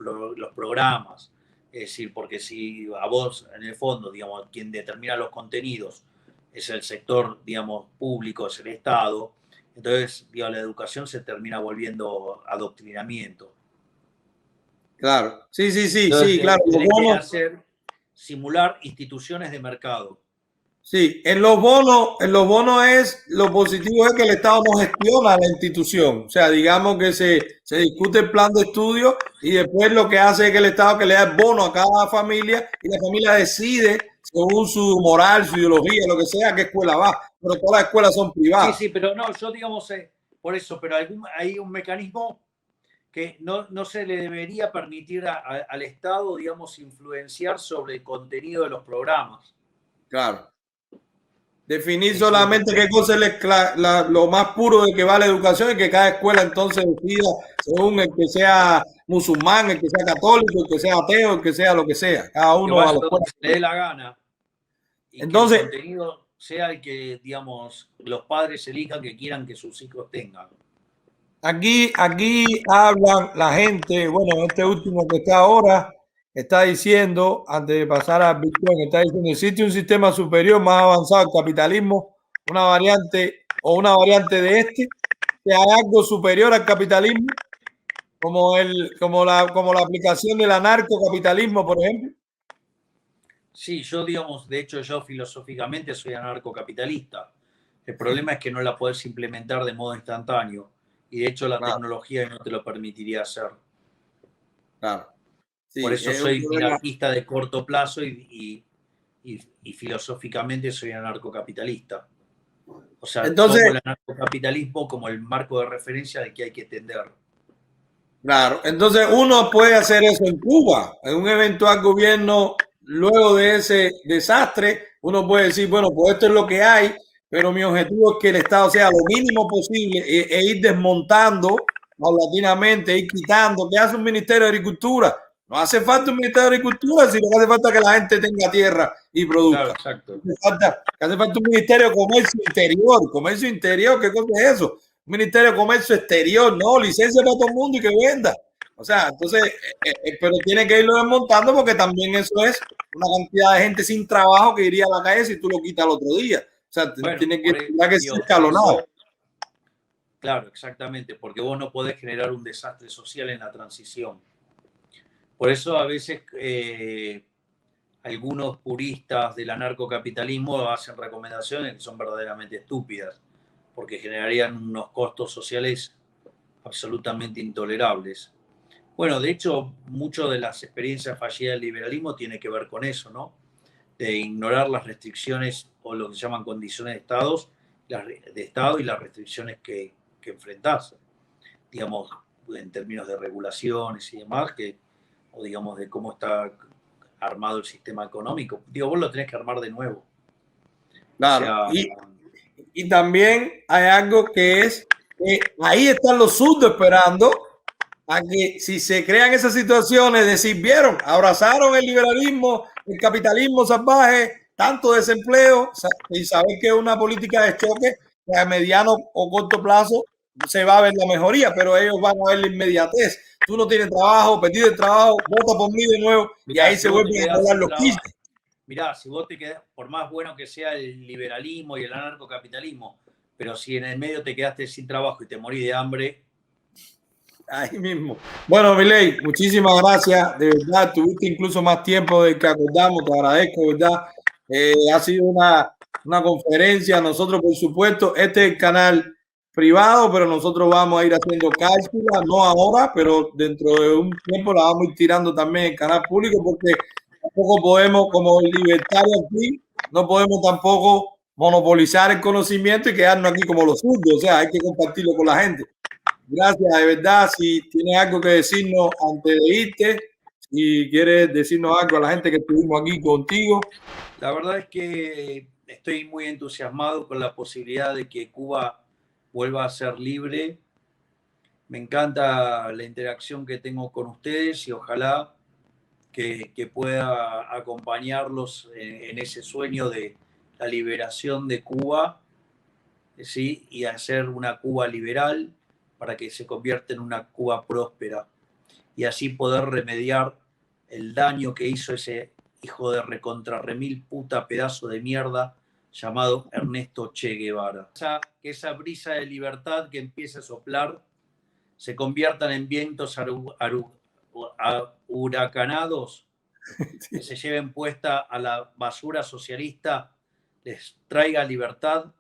programas. Es decir, porque si a vos, en el fondo, digamos, quien determina los contenidos es el sector, digamos, público, es el Estado, entonces, digamos, la educación se termina volviendo adoctrinamiento. claro. Sí, sí, sí, sí, claro. Entonces, Los tenés que bonos, hacer, simular instituciones de mercado. sí, en los bonos es lo positivo es que el Estado no gestiona la institución. O sea, digamos que se discute el plan de estudio y después lo que hace es que el Estado que le da el bono a cada familia y la familia decide según su moral, su ideología, lo que sea, a qué escuela va. Pero todas las escuelas son Sí, privadas. sí, pero no, yo digamos, por eso, pero hay un mecanismo que no se le debería permitir al Estado, digamos, influenciar sobre el contenido de los programas. Claro. Definir Es decir, solamente qué cosa es lo más puro de que va la educación y que cada escuela entonces decida según el que sea musulmán, el que sea católico, el que sea ateo, el que sea lo que sea. Cada que uno a vaya la donde escuela. se le dé la gana y que el Entonces, contenido sea el que, digamos, los padres elijan que quieran que sus hijos tengan. aquí hablan la gente, bueno, este último que está ahora, está diciendo, antes de pasar a Bitcoin, está diciendo, existe un sistema superior más avanzado al capitalismo, una variante o una variante de este, que hay algo superior al capitalismo, como la aplicación del anarcocapitalismo, por ejemplo. Sí, yo, digamos, de hecho, yo filosóficamente soy anarcocapitalista. El problema es que no la puedes implementar de modo instantáneo y de hecho la Claro, tecnología no te lo permitiría hacer. claro. Por Sí, eso es un soy problema. minarquista de corto plazo y filosóficamente soy anarcocapitalista. O sea, tomo Entonces, el anarcocapitalismo como el marco de referencia de que hay que tender. claro, entonces uno puede hacer eso en Cuba, en un eventual gobierno, luego de ese desastre, uno puede decir, bueno, pues esto es lo que hay, pero mi objetivo es que el Estado sea lo mínimo posible e ir desmontando paulatinamente, ir quitando. ¿Qué hace un Ministerio de Agricultura? No hace falta un Ministerio de Agricultura, sino que hace falta que la gente tenga tierra y Claro, produzca. exacto. Hace falta un Ministerio de Comercio Interior, ¿qué cosa es eso? Ministerio de Comercio Exterior, no, licencia para todo el mundo y que venda. O sea, entonces, pero tiene que irlo desmontando porque también eso es una cantidad de gente sin trabajo que iría a la calle si tú lo quitas el otro día. O sea, Bueno, tiene que ser digo, escalonado. claro, exactamente, porque vos no podés generar un desastre social en la transición. Por eso a veces algunos puristas del anarcocapitalismo hacen recomendaciones que son verdaderamente estúpidas, porque generarían unos costos sociales absolutamente intolerables. Bueno, de hecho, mucho de las experiencias fallidas del liberalismo tiene que ver con eso, ¿no? De ignorar las restricciones o lo que se llaman condiciones de Estado y las restricciones que enfrentás, digamos, en términos de regulaciones y demás, o digamos de cómo está armado el sistema económico. Digo, vos lo tenés que armar de nuevo. O Claro. sea, Y también hay algo que es que ahí están los surdos esperando a que si se crean esas situaciones, decir, vieron, abrazaron el liberalismo, el capitalismo salvaje, tanto desempleo, y saber que es una política de choque que a mediano o corto plazo se va a ver la mejoría, pero ellos van a ver la inmediatez. Tú no tienes trabajo, pedí el trabajo, vota por mí de nuevo, y mirá, ahí si se vos te vuelven a quedás colar sin los trabajo, quistes. mirá, si vos te quedás, por más bueno que sea el liberalismo y el anarcocapitalismo, pero si en el medio te quedaste sin trabajo y te morís de hambre. Ahí mismo. Bueno, Milei, muchísimas gracias. De verdad, tuviste incluso más tiempo del que acordamos. Te agradezco, ¿verdad? Ha sido una conferencia. Nosotros, por supuesto, este es el canal privado, pero nosotros vamos a ir haciendo cápsulas, no ahora, pero dentro de un tiempo la vamos a ir tirando también en el canal público, porque tampoco podemos, como libertarios aquí, no podemos tampoco monopolizar el conocimiento y quedarnos aquí como los zurdos. O sea, hay que compartirlo con la gente. Gracias, de verdad. Si tienes algo que decirnos antes de irte, si quieres decirnos algo a la gente que estuvimos aquí contigo. La verdad es que estoy muy entusiasmado con la posibilidad de que Cuba vuelva a ser libre Me encanta la interacción que tengo con ustedes y ojalá que pueda acompañarlos en ese sueño de la liberación de Cuba, ¿sí? Y hacer una Cuba liberal para que se convierta en una Cuba próspera y así poder remediar el daño que hizo ese hijo de recontra remil puta pedazo de mierda llamado Ernesto Che Guevara. Que esa brisa de libertad que empieza a soplar se conviertan en vientos huracanados que se lleven puesta a la basura socialista, les traiga libertad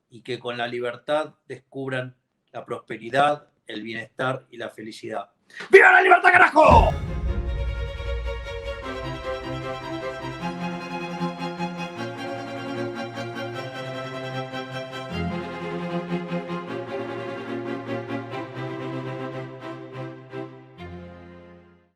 y que con la libertad descubran la prosperidad, el bienestar y la felicidad. ¡Viva la libertad, carajo!